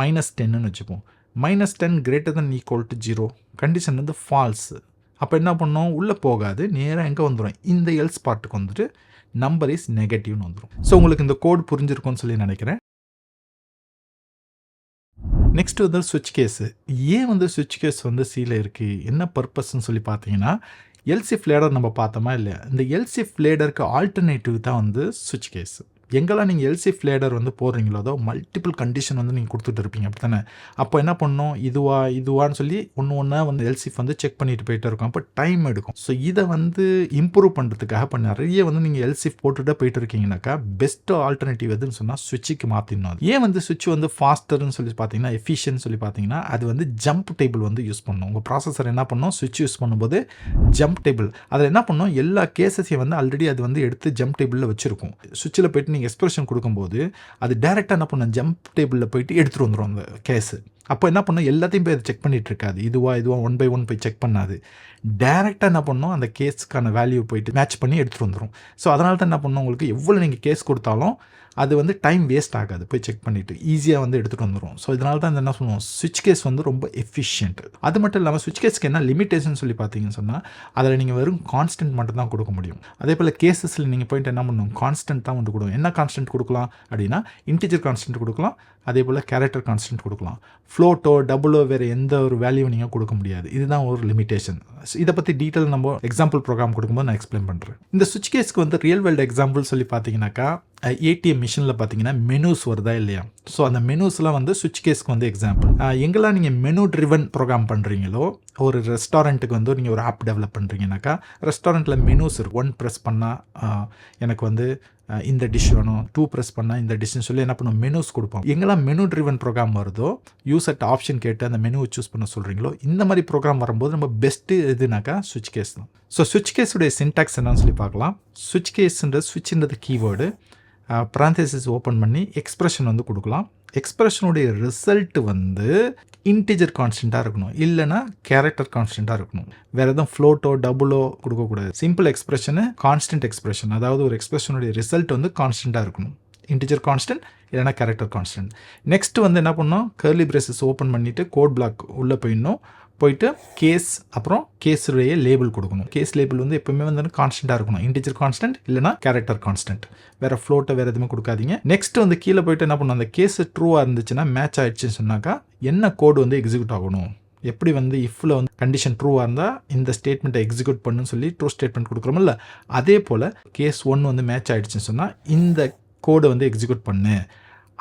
-10ன்னு வச்சுப்போம். -10 greater than equal to 0 condition வந்து ஃபால்ஸு. அப்போ என்ன பண்ணோம், உள்ளே போகாது, நேராக எங்கே வந்துடும், இந்த எல்ஸ் பார்ட்டுக்கு வந்துட்டு நம்பர் இஸ் நெகட்டிவ்னு வந்துடும். ஸோ உங்களுக்கு இந்த கோட் புரிஞ்சிருக்கும்னு சொல்லி நினைக்கிறேன். நெக்ஸ்ட் வந்து சுவிட்ச் கேஸு. ஏன் வந்து சுவிட்ச் கேஸ் வந்து சீல இருக்குது, என்ன பர்பஸ்ன்னு சொல்லி பார்த்தீங்கன்னா, எல்சிஃப் லேடர் நம்ம பார்த்தோமா இல்லையா, இந்த எல்சிஃப் லேடருக்கு ஆல்டர்னேட்டிவ் தான் வந்து சுவிட்ச் கேஸ். எங்கெல்லாம் நீங்கள் எல்சிஃப் லேடர் வந்து போடுறீங்களோ அதோ மல்டிபிள் கண்டிஷன் வந்து நீங்கள் கொடுத்துட்டு இருப்பீங்க அப்படி தானே. அப்போ என்ன பண்ணணும், இதுவான்னு சொல்லி ஒன்றா வந்து எல்சிஃப் வந்து செக் பண்ணிட்டு போயிட்டு இருக்கும். அப்போ டைம் எடுக்கும். ஸோ இதை வந்து இம்ப்ரூவ் பண்ணுறதுக்காக இப்போ நிறைய வந்து நீங்கள் எல்சிஃப் போட்டுகிட்டே போயிட்டு இருக்கீங்கன்னாக்கா பெஸ்ட் ஆல்டர்னேட்டிவ் எதுன்னு சொன்னால் சுவிட்சுக்கு மாற்றிடணும். அது ஏன் வந்து சுவிட்ச் வந்து ஃபாஸ்டர்னு சொல்லி பார்த்தீங்கன்னா, எஃபிஷியன்ட் சொல்லி பார்த்தீங்கன்னா, அது வந்து ஜம்ப் டேபிள் வந்து யூஸ் பண்ணணும். உங்கள் ப்ராசஸர் என்ன பண்ணணும், சுவிட்ச் யூஸ் பண்ணும்போது ஜம்ப் டேபிள் அதில் என்ன பண்ணணும், எல்லா கேசஸையும் வந்து ஆல்ரெடி அது வந்து எடுத்து ஜம்ப் டேபிளில் வச்சுருக்கும். சுவிட்சில் போயிட்டு எக்ஸ்பிரஷன் கொடுக்கும்போது அது டைரெக்டாக என்ன பண்ண ஜம்ப் டேபிளில் போயிட்டு எடுத்துகிட்டு வந்துடும் அந்த கேஸு. அப்போ என்ன பண்ணும், எல்லாத்தையும் போய் அதை செக் பண்ணிகிட்டு இருக்காது, இதுவா 1 by 1 போய் செக் பண்ணாது. டேரெக்டாக என்ன பண்ணணும், அந்த கேஸுக்கான வேல்யூ போயிட்டு மேட்ச் பண்ணி எடுத்துகிட்டு வந்துடும். ஸோ அதனால தான் என்ன பண்ணணும், உங்களுக்கு எவ்வளோ நீங்கள் கேஸ் கொடுத்தாலும் அது வந்து டைம் வேஸ்ட் ஆகாது, போய் செக் பண்ணிவிட்டு ஈஸியாக வந்து எடுத்துகிட்டு வந்துடும். ஸோ இதனால தான் என்ன சொல்லுவோம், சுவிட்ச் கேஸ் வந்து ரொம்ப எஃபிஷியன்ட். அது மட்டும் இல்லாமல் சுவிட்ச் கேஸ்க்கு என்ன லிமிட்டேஷன் சொல்லி பார்த்தீங்கன்னு சொன்னால், அதில் நீங்கள் வெறும் கான்ஸ்டன்ட் மட்டும் தான் கொடுக்க முடியும். அதே போல் கேசஸில் நீங்கள் போயிட்டு என்ன பண்ணணும், கான்ஸ்டன்ட் தான் வந்து கொடுக்கும். என்ன கான்ஸ்டன்ட் கொடுக்கலாம் அப்படின்னா, இன்டிஜர் கான்ஸ்டன்ட் கொடுக்கலாம், அதே போல் கேரக்டர் கான்ஸ்டன்ட் கொடுக்கலாம். ஃப்ளோட்டோ டபுளோ வேறு எந்த ஒரு வேல்யூ நீங்கள் கொடுக்க முடியாது. இதுதான் ஒரு லிமிட்டேஷன். இதை பற்றி டீட்டெயில் நம்ம எக்ஸாம்பிள் ப்ரோக்ராம் கொடுக்கும்போது நான் எக்ஸ்பிளைன் பண்ணுறேன். இந்த சுவிட்ச் கேஸ்க்கு வந்து ரியல் வேர்ல்டு எக்ஸாம்பிள் சொல்லி பார்த்தீங்கன்னாக்கா, ஏடிஎம் மிஷினில் பார்த்தீங்கன்னா மெனூஸ் வருதா இல்லையா, ஸோ அந்த மெனூஸ்லாம் வந்து சுவிட்ச் கேஸ்க்கு வந்து எக்ஸாம்பிள். எங்கெல்லாம் நீங்கள் மெனு ட்ரிவன் ப்ரோக்ராம் பண்ணுறீங்களோ, ஒரு ரெஸ்டாரண்ட்டுக்கு வந்து நீங்கள் ஒரு ஆப் டெவலப் பண்ணுறீங்கனாக்கா, ரெஸ்டாரண்ட்டில் மெனூஸ் இருக்கும். 1 ப்ரெஸ் பண்ணால் எனக்கு வந்து இந்த டிஷ் வேணும், 2 ப்ரெஸ் பண்ணால் இந்த டிஷ்னு சொல்லி என்ன பண்ணுவோம், மெனூஸ் கொடுப்போம். எங்கெல்லாம் மெனு ட்ரிவன் ப்ரோக்ராம் வருதோ, யூசர்ட்ட ஆப்ஷன் கேட்டு அந்த மெனுவை சூஸ் பண்ண சொல்கிறீங்களோ, இந்த மாதிரி ப்ரோக்ராம் வரும்போது நம்ம பெஸ்ட்டு எதுனாக்கா சுவிட்ச் கேஸ் தான். ஸோ சுவிட்ச் கேஸுடைய சின்டாக்ஸ் என்னன்னு சொல்லி பார்க்கலாம். சுவிட்ச் கேஸ்ன்றது சுவிட்ச்ன்றது கீவேர்டு, parenthesis ஓப்பன் பண்ணி எக்ஸ்பிரஷன் வந்து கொடுக்கலாம். எக்ஸ்பிரஷனுடைய ரிசல்ட் வந்து இன்டிஜர் கான்ஸ்டண்ட்டாக இருக்கணும், இல்லைனா கேரக்டர் கான்ஸ்டண்ட்டாக இருக்கணும். வேறு எதுவும் ஃப்ளோட்டோ டபுளோ கொடுக்கக்கூடாது. சிம்பிள் எக்ஸ்பிரஷனு கான்ஸ்டன்ட் எக்ஸ்பிரஷன், அதாவது ஒரு எக்ஸ்பிரஷனுடைய ரிசல்ட் வந்து கான்ஸ்டண்ட்டாக இருக்கணும். இன்டிஜர் கான்ஸ்டன்ட் இல்லைனா கேரக்டர் கான்ஸ்டன்ட். நெக்ஸ்ட் வந்து என்ன பண்ணோம், கர்லி பிரேசஸ் ஓப்பன் பண்ணிவிட்டு கோட் பிளாக் உள்ளே போயிட்டு கேஸ், அப்புறம் கேஸுடைய லேபிள் கொடுக்கணும். கேஸ் லேபிள் வந்து எப்பவுமே வந்து கான்ஸ்டண்ட்டாக இருக்கணும், இன்டிஜர் கான்ஸ்டன்ட் இல்லைனா கேரக்டர் கான்ஸ்டன்ட். வேறு ஃப்ளோட்டை வேறு எதுவுமே கொடுக்காதீங்க. நெக்ஸ்ட் வந்து கீழே போயிட்டு என்ன பண்ணணும், அந்த கேஸ் ட்ரூவாக இருந்துச்சுன்னா மேட்ச் ஆயிடுச்சுன்னு சொன்னாக்கா என்ன கோடு வந்து எக்ஸிக்யூட் ஆகணும். எப்படி வந்து இஃப்பில் வந்து கண்டிஷன் ட்ரூவாக இருந்தால் இந்த ஸ்டேட்மெண்ட்டை எக்ஸிக்யூட் பண்ணுன்னு சொல்லி ட்ரூ ஸ்டேட்மெண்ட் கொடுக்குறோமில்ல, அதே போல் கேஸ் 1 வந்து மேட்ச் ஆகிடுச்சுன்னு சொன்னால் இந்த கோடை வந்து எக்ஸிக்யூட் பண்ணு.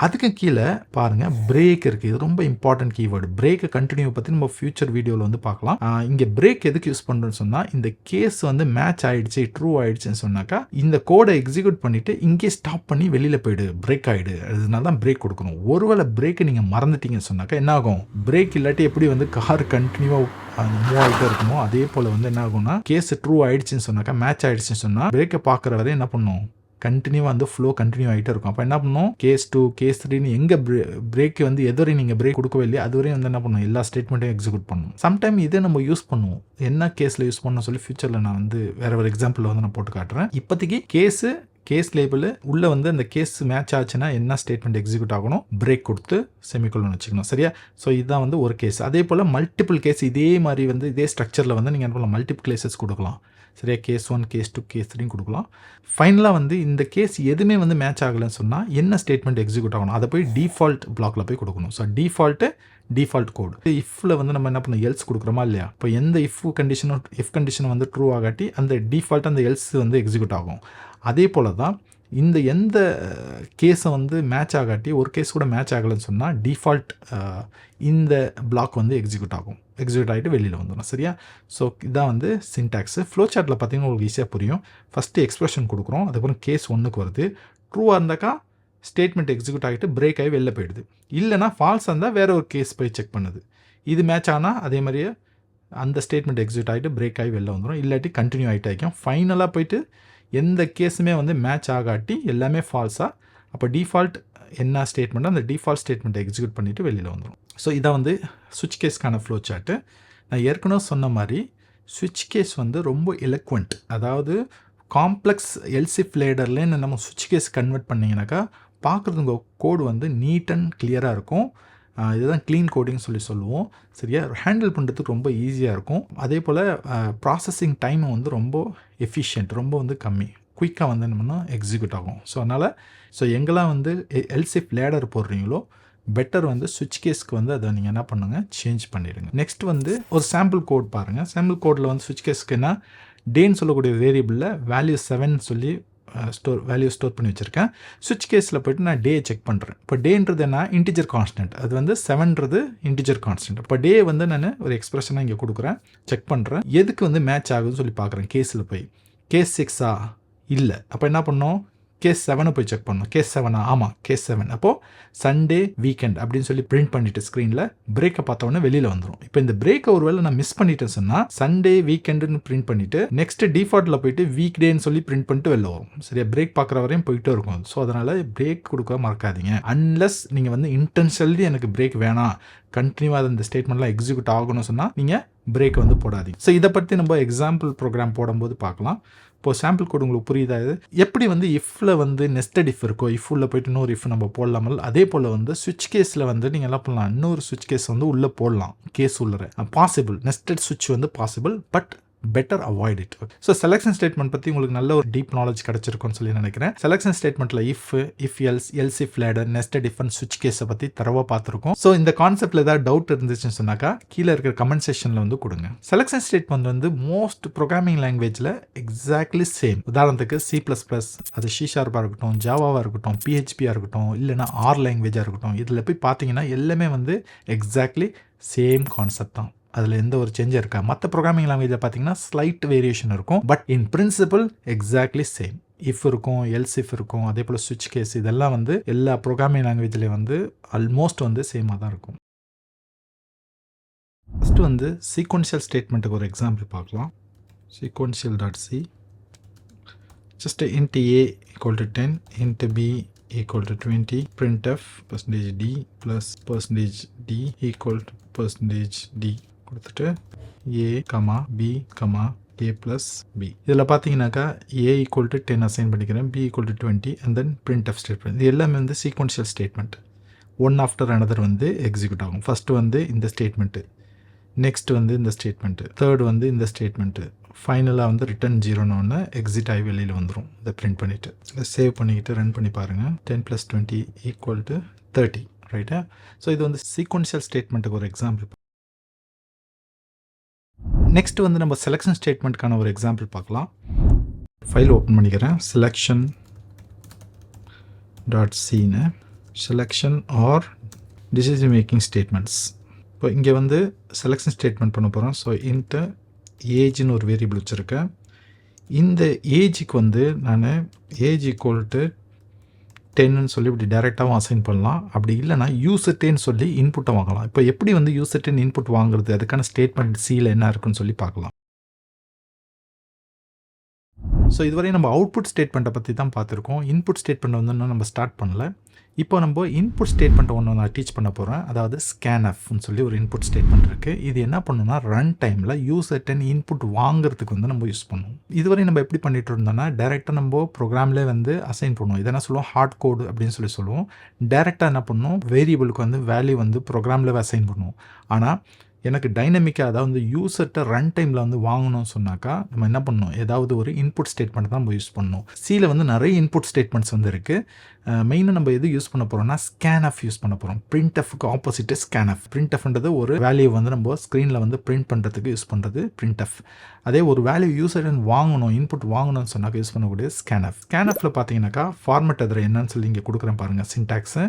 அதுக்கு கீழே பாருங்கள் பிரேக் இருக்குது. இது ரொம்ப இம்பார்ட்டன்ட் கீவேர்டு. பிரேக்கை கண்டினியூ பற்றி நம்ம ஃபியூச்சர் வீடியோவில் வந்து பார்க்கலாம். இங்கே பிரேக் எதுக்கு யூஸ் பண்ணுறோன்னு சொன்னால், இந்த கேஸ் வந்து மேட்ச் ஆகிடுச்சு ட்ரூ ஆகிடுச்சுன்னு சொன்னாக்கா இந்த கோடை எக்ஸிக்யூட் பண்ணிவிட்டு இங்கே ஸ்டாப் பண்ணி வெளியில் போயிடு, பிரேக் ஆகிடு. அதனால தான் பிரேக் கொடுக்கணும். ஒருவேளை பிரேக்கை நீங்கள் மறந்துட்டீங்கன்னு சொன்னாக்கா என்ன ஆகும், பிரேக் இல்லாட்டி எப்படி வந்து கார் கண்டினியூவாக மூவ் ஆகிட்டே இருக்குமோ அதே போல் வந்து என்ன ஆகும்னா, கேஸ் ட்ரூ ஆகிடுச்சின்னு சொன்னாக்கா மேட்ச் ஆகிடுச்சின்னு சொன்னால் பிரேக்கை பார்க்குற வரை என்ன பண்ணும், கண்டினியூவாக வந்து ஃப்ளோ கண்டினியூ ஆகிட்டே இருக்கும். அப்போ என்ன பண்ணும், கேஸ் 2 கேஸ் 3ன்னு எங்கே பிரேக் வந்து எதுவரை நீங்கள் பிரேக் கொடுக்கவே இல்லையா அதுவரையும் வந்து என்ன பண்ணும், எல்லா ஸ்டேட்மெண்ட்டையும் எக்ஸிக்யூட் பண்ணும். சம்டைம் இதை நம்ம யூஸ் பண்ணுவோம். என்ன கேஸில் யூஸ் பண்ணணும் சொல்லி ஃபியூச்சரில் நான் வந்து வேறு ஒரு எக்ஸாம்பிளில் வந்து நான் போட்டு காட்டுறேன். இப்போதைக்கு கேஸ் லேபிள் உள்ளே வந்து அந்த கேஸ் மேட்ச் ஆச்சுன்னா என்ன ஸ்டேட்மெண்ட் எக்ஸிக்யூட் ஆகணும், பிரேக் கொடுத்து செமிகோலன் வச்சுக்கணும். சரியா? ஸோ இதுதான் வந்து ஒரு கேஸ். அதே போல் மல்டிபிள் கேஸ் இதே மாதிரி வந்து இதே ஸ்ட்ரக்சரில் வந்து நீங்கள் என்ன பண்ணலாம், மல்டிபிள் கேஸஸ் கொடுக்கலாம். சரியா? கேஸ் 1 கேஸ் 2 கேஸ் 3 கொடுக்கலாம். ஃபைனலாக வந்து இந்த கேஸ் எதுவுமே வந்து மேட்ச் ஆகலைன்னு சொன்னால் என்ன ஸ்டேட்மெண்ட் எக்ஸிக்யூட் ஆகணும், அதை போய் டிஃபால்ட் பிளாக்ல போய் கொடுக்கணும். So default code. இஃப்பில் வந்து நம்ம என்ன பண்ணணும், எல்ஸ் கொடுக்குறோமா இல்லையா, இப்போ எந்த இஃப் கண்டிஷனும் வந்து ட்ரூ ஆகாட்டி அந்த டிஃபால்ட் அந்த எல்ஸ் வந்து எக்ஸிக்யூட் ஆகும். அதே போல் தான் இந்த எந்த கேஸை வந்து மேட்ச் ஆகாட்டி ஒரு கேஸ் கூட மேட்ச் ஆகலைன்னு சொன்னால் டிஃபால்ட் இந்த பிளாக் வந்து எக்ஸிக்யூட் ஆகிட்டு வெளியில் வந்துடும். சரியா? ஸோ இதான் வந்து சின்டாக்ஸு. ஃப்ளோ சார்ட்டில் பார்த்தீங்கன்னா உங்களுக்கு ஈஸியாக புரியும். ஃபஸ்ட்டு எக்ஸ்பிரஷன் கொடுக்குறோம், அதுக்கப்புறம் கேஸ் 1க்கு வருது. ட்ரூவாக இருந்தாக்கா ஸ்டேட்மெண்ட் எக்ஸிக்யூட் ஆகிட்டு பிரேக் ஆகி வெளில போயிடுது. இல்லைனா ஃபால்ஸ் இருந்தால் வேறு ஒரு கேஸ் போய் செக் பண்ணுது. இது மேட்ச் ஆனால் அதே மாதிரியே அந்த ஸ்டேட்மெண்ட் எக்ஸிக்யூட் ஆகிட்டு பிரேக் ஆகி வெளில வந்துடும். இல்லாட்டி கண்டினியூ ஆகிட்டு ஆகிக்கும். ஃபைனலாக போயிட்டு எந்த கேஸுமே வந்து மேட்ச் ஆகாட்டி எல்லாமே ஃபால்ஸாக, அப்போ டிஃபால்ட் என்ன ஸ்டேட்மெண்ட்டோ அந்த டிஃபால்ட் ஸ்டேட்மெண்ட்டை எக்ஸிக்யூட் பண்ணிவிட்டு வெளியில் வந்துடும். ஸோ இதான் வந்து சுவிட்ச் கேஸ்க்கான ஃப்ளோ சார்ட்டு. நான் ஏற்கனவே சொன்ன மாதிரி சுவிட்ச் கேஸ் வந்து ரொம்ப எலக்வெண்ட். அதாவது காம்ப்ளெக்ஸ் எல்சிஃப் லேடர்லேன்னு நம்ம சுவிட்ச் கேஸ் கன்வெர்ட் பண்ணிங்கனாக்கா பார்க்குறது உங்கள் கோடு வந்து நீட் அண்ட் கிளியராக இருக்கும். இதுதான் க்ளீன் கோடிங் சொல்லுவோம். சரியா? ஹேண்டில் பண்ணுறதுக்கு ரொம்ப ஈஸியாக இருக்கும். அதே போல் ப்ராசஸிங் டைம் வந்து ரொம்ப எஃபிஷியன்ட், ரொம்ப வந்து கம்மி, குயிக்காக வந்து என்ன பண்ணால் எக்ஸிக்யூட் ஆகும். ஸோ எங்கெல்லாம் வந்து எல்சிஃப் லேடர் போடுறீங்களோ பெட்டர் வந்து சுவிட்ச் கேஸ்க்கு வந்து அதை நீங்கள் என்ன பண்ணுங்கள், சேஞ்ச் பண்ணிடுங்க. நெக்ஸ்ட் வந்து ஒரு சாம்பிள் கோட் பாருங்கள். சாம்பிள் கோடில் வந்து சுவிட்ச் கேஸ்க்கு என்ன டேன்னு சொல்லக்கூடிய வேரியபிளில் வேல்யூ 7 சொல்லி வேல்யூ ஸ்டோர் பண்ணி வச்சுருக்கேன். சுவிட்ச் கேஸில் போய்ட்டு நான் டே செக் பண்ணுறேன். இப்போ டேன்றது என்ன, இன்டிஜர் கான்ஸ்டன்ட். அது வந்து 7ன்றது இன்டிஜர் கான்ஸ்டன்ட். இப்போ டே வந்து நான் ஒரு எக்ஸ்பிரஷனாக இங்கே கொடுக்குறேன், செக் பண்ணுறேன். எதுக்கு வந்து மேட்ச் ஆகுதுன்னு சொல்லி பார்க்குறேன். கேஸில் போய் கேஸ் 6ஆ இல்லை, அப்போ என்ன பண்ணோம், கேஸ் 7 போய் செக் பண்ணணும். கேஸ் 7ஆ, ஆமாம் கேஸ் 7. அப்போது சண்டே வீக்கெண்ட் அப்படின்னு சொல்லி பிரிண்ட் பண்ணிவிட்டு ஸ்க்ரீனில் பிரேக்கை பார்த்தோன்னே வெளியில் வந்துடும். இப்போ இந்த பிரேக்கை ஒரு வேளை நான் மிஸ் பண்ணிட்டேன்னு சொன்னால் சண்டே வீக்கெண்டுன்னு பிரிண்ட் பண்ணிவிட்டு நெக்ஸ்ட் டிஃபால்ட்டில் போயிட்டு வீக் டேன்னு சொல்லி பிரிண்ட் பண்ணிட்டு வெளில வரும். சரியா? பிரேக் பார்க்குற வரையும் போயிட்டே இருக்கும். ஸோ அதனால் பிரேக் கொடுக்க மறக்காதீங்க. அன்லெஸ் நீங்கள் வந்து இன்டென்ஷனலி எனக்கு பிரேக் வேணாம், கண்டினியூவாக இந்த ஸ்டேட்மெண்ட்லாம் எக்ஸிக்யூட் ஆகணும்னு சொன்னால் நீங்கள் பிரேக் வந்து போடாதீங்க. ஸோ இதை பற்றி நம்ம எக்ஸாம்பிள் ப்ரோக்ராம் போடும்போது பார்க்கலாம். இப்போ சாம்பிள் கோட் உங்களுக்கு புரியுதா? இது எப்படி வந்து இஃப்பில் வந்து நெஸ்டட் இஃப் இருக்கோ, இஃப் உள்ள போயிட்டு இன்னொரு இஃப் நம்ம போடலாமல், அதே போல் வந்து சுவிட்ச் கேஸில் வந்து நீங்கள் என்ன பண்ணலாம், இன்னொரு சுவிட்ச் கேஸ் வந்து உள்ளே போடலாம். கேஸ் உள்ளே பாசிபிள், நெஸ்டட் சுவிட்ச் வந்து possible, but better avoid it. So selection statement பற்றி உங்களுக்கு நல்ல ஒரு டீப் நாலேஜ் கிடச்சிருக்கும்னு சொல்லி நினைக்கிறேன். செலெக்ஷன் ஸ்டேட்மெண்ட்டில் if else if ladder nested if and சுவிட்ச் கேஸை பற்றி தரவாக பார்த்துருக்கோம். ஸோ இந்த கான்செப்ட்டில் ஏதாவது டவுட் இருந்துச்சுன்னு சொன்னாக்கா கீழே இருக்கிற கமெண்ட் செக்ஷனில் வந்து கொடுங்க. செலெக்ஷன் ஸ்டேட்மெண்ட் வந்து மோஸ்ட் ப்ரோக்ராமிங் லாங்குவேஜில் எக்ஸாக்ட்லி சேம். உதாரணத்துக்கு C++, அது C# இருக்கட்டும், ஜாவாவாக இருக்கட்டும், PHP இருக்கட்டும், இல்லைனா ஆர் லாங்குவேஜாக இருக்கட்டும், இதில் போய் பார்த்தீங்கன்னா எல்லாமே வந்து எக்ஸாக்ட்லி சேம் கான்செப்ட் தான். அதில் எந்த ஒரு சேஞ்சும் இருக்கா. மற்ற ப்ரோக்ராமிங் லாங்குவேஜில் பார்த்தீங்கன்னா ஸ்லைட் வேரியேஷன் இருக்கும், but in principle exactly same. If இருக்கும், எல்ஸ் இஃப் இருக்கும், அதே போல் சுவிட்ச் கேஸ், இதெல்லாம் வந்து எல்லா ப்ரோக்ராமிங் லாங்குவேஜ்லேயும் வந்து ஆல்மோஸ்ட் வந்து சேமாக தான் இருக்கும். ஃபஸ்ட்டு வந்து சீக்வன்ஷியல் ஸ்டேட்மெண்ட்டுக்கு ஒரு எக்ஸாம்பிள் பார்க்கலாம். sequential.c just int a equal to 10, int b equal to 20, printf %d plus %d equal to %d கொடுத்துட்டு a, b, a plus b. இதில் பார்த்தீங்கன்னாக்கா a equal to 10 அசைன் பண்ணிக்கிறேன், b equal to 20 and then printf statement. இது எல்லாமே வந்து sequential statement. One after another வந்து execute ஆகும். First வந்து இந்த ஸ்டேட்மெண்ட்டு, நெக்ஸ்ட் வந்து இந்த ஸ்டேட்மெண்ட்டு, தேர்ட் வந்து இந்த ஸ்டேட்மெண்ட்டு, ஃபைனலாக வந்து ரிட்டர்ன் 0ன்னு ஒன்று எக்ஸிட் ஆகி வெளியில் வந்துடும். இதை பிரிண்ட் பண்ணிவிட்டு சேவ் பண்ணிக்கிட்டு ரன் பண்ணி பாருங்கள். 10 + 20 = 30, ரைட்டா? ஸோ இது வந்து சீக்வன்ஷியல் ஸ்டேட்மெண்ட்டுக்கு ஒரு எக்ஸாம்பிள். நெக்ஸ்ட் வந்து நம்ம செலெக்ஷன் ஸ்டேட்மெண்ட்கான ஒரு எக்ஸாம்பிள் பார்க்கலாம். ஃபைல் ஓப்பன் பண்ணிக்கிறேன். selection.cன்னு selection or decision making statements. இப்போ இங்கே வந்து செலெக்ஷன் ஸ்டேட்மெண்ட் பண்ண போகிறோம். ஸோ இன்ட்டு ஏஜ்னு ஒரு வேரியபிள் வச்சுருக்கேன். இந்த ஏஜுக்கு வந்து நான் ஏஜ் = 10ன்னு சொல்லி இப்படி டைரெக்டாகவும் அசைன் பண்ணலாம். அப்படி இல்லைனா யூசர்டேன்னு சொல்லி இன்புட்டை வாங்கலாம். இப்போ எப்படி வந்து யூசர்டேன் இன்புட் வாங்குறது, அதுக்கான ஸ்டேட்மெண்ட் சியில் என்ன இருக்குன்னு சொல்லி பார்க்கலாம். ஸோ இதுவரை நம்ம அவுட்புட் ஸ்டேட்மெண்ட்டை பற்றி தான் பார்த்துருக்கோம். இன்புட் ஸ்டேட்மெண்ட் வந்து இன்னும் நம்ம ஸ்டார்ட் பண்ணல. இப்போ நம்ம இன்புட் ஸ்டேட்மெண்ட்டை ஒன்று நான் டீச் பண்ண போகிறேன். அதாவது ஸ்கேன்எஃப்னு சொல்லி ஒரு இன்புட் ஸ்டேட்மெண்ட் இருக்குது. இது என்ன பண்ணணும்னா ரன் டைமில் யூசர்டன் இன்புட் வாங்குறதுக்கு வந்து நம்ம யூஸ் பண்ணுவோம். இதுவரை நம்ம எப்படி பண்ணிட்டு இருந்தோம்னா டைரெக்டாக நம்ம ப்ரோக்ராம்லேயே வந்து அசைன் பண்ணுவோம். இதை என்ன சொல்லுவோம், ஹார்ட் கோடு அப்படின்னு சொல்லி சொல்லுவோம். டைரெக்டாக என்ன பண்ணணும், வேரியபிளுக்கு வந்து வேல்யூ வந்து ப்ரோக்ராம்லேயே அசைன் பண்ணுவோம். ஆனால் எனக்கு டைனமிக்காக அதாவது வந்து யூசர்கிட்ட ரன் டைமில் வந்து வாங்கணும்னு சொன்னாக்கா நம்ம என்ன பண்ணணும், ஏதாவது ஒரு இன்புட் ஸ்டேட்மெண்ட் தான் நம்ம யூஸ் பண்ணணும். சியில் வந்து நிறைய இன்புட் ஸ்டேட்மெண்ட்ஸ் வந்து இருக்குது. மெயினாக நம்ம எது யூஸ் பண்ண போகிறோம்னா ஸ்கேன்எஃப் யூஸ் பண்ண போகிறோம். பிரிண்ட்எஃப்க்கு ஆப்போசிட்டு ஸ்கேன்எஃப். பிரிண்ட்எஃப்ன்றது ஒரு வேல்யூ வந்து நம்ம ஸ்க்ரீனில் வந்து பிரிண்ட் பண்ணுறதுக்கு யூஸ் பண்ணுறது பிரிண்ட்எஃப். அதே ஒரு வேல்யூ யூசர்டன் வாங்கணும், இன்புட் வாங்கணும்னு சொன்னாக்க யூஸ் பண்ணக்கூடிய ஸ்கேன்எஃப். ஸ்கேன்எஃப்பில் பார்த்தீங்கன்னாக்கா ஃபார்மேட் அதில் என்னன்னு சொல்லி இங்கே கொடுக்குறேன் பாருங்கள். சின்டாக்ஸு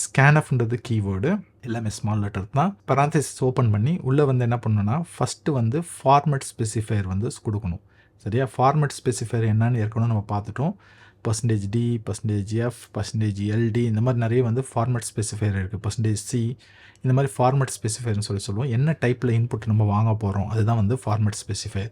ஸ்கேன்எஃப்ன்றது கீவேர்டு, எல்லாமே ஸ்மால் லெட்டர் தான். பராந்தசிஸ் ஓப்பன் பண்ணி உள்ளே வந்து என்ன பண்ணணும்னா ஃபஸ்ட்டு வந்து ஃபார்மேட் ஸ்பெசிஃபையர் வந்து கொடுக்கணும். சரியா? ஃபார்மேட் ஸ்பெசிஃபையர் என்னன்னு ஏற்கனவே நம்ம பார்த்துட்டோம். %d, %f, %ld இந்த மாதிரி நிறைய வந்து ஃபார்மேட் ஸ்பெசிஃபையர் இருக்குது. %c இந்த மாதிரி ஃபார்மேட் ஸ்பெசிஃபையர்னு சொல்லுவோம். என்ன டைப்பில் இன்புட் நம்ம வாங்க போகிறோம் அதுதான் வந்து ஃபார்மேட் ஸ்பெசிஃபையர்.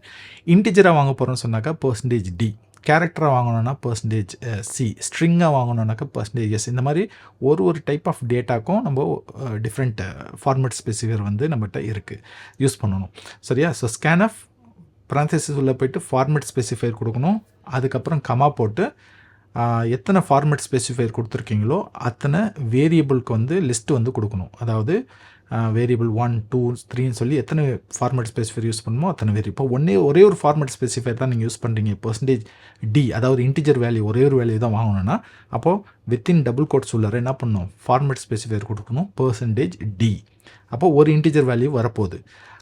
இன்டிஜராக வாங்க போகிறோம்னு சொன்னாக்கா %d, கேரக்டராக வாங்கணும்னா %c, ஸ்ட்ரிங்காக வாங்கணுன்னாக்கா %s. இந்த மாதிரி ஒரு டைப் ஆஃப் டேட்டாக்கும் நம்ம டிஃப்ரெண்ட் ஃபார்மேட் ஸ்பெசிஃபையர் வந்து நம்மகிட்ட இருக்குது, யூஸ் பண்ணணும். சரியா? ஸோ ஸ்கேன்எஃப் பராந்தசிஸ் உள்ளே போய்ட்டு ஃபார்மேட் ஸ்பெசிஃபையர் கொடுக்கணும். அதுக்கப்புறம் கமா போட்டு எத்தனை ஃபார்மேட் ஸ்பெசிஃபையர் கொடுத்துருக்கீங்களோ அத்தனை வேரியபிளுக்கு வந்து லிஸ்ட்டு வந்து கொடுக்கணும். அதாவது வேரியபிள் 1, 2, 3ன்னு சொல்லி எத்தனை ஃபார்மேட் ஸ்பெசிஃபையர் யூஸ் பண்ணணுமோ அத்தனை வேரியபிள். இப்போ ஒரே ஒரு ஃபார்மேட் ஸ்பெசிஃபையர் தான் நீங்கள் யூஸ் பண்ணுறீங்க. %d அதாவது இன்டிஜர் வேல்யூ ஒரே ஒரு வேல்யூ தான் வாங்கணும்னா அப்போது வித்தின் டபுள் கோட்ஸ் உள்ளார என்ன பண்ணணும், ஃபார்மேட் ஸ்பெசிஃபையர் கொடுக்கணும் %d. அப்போ ஒரு இன்டிஜர் வேல்யூ வரப்போகுது.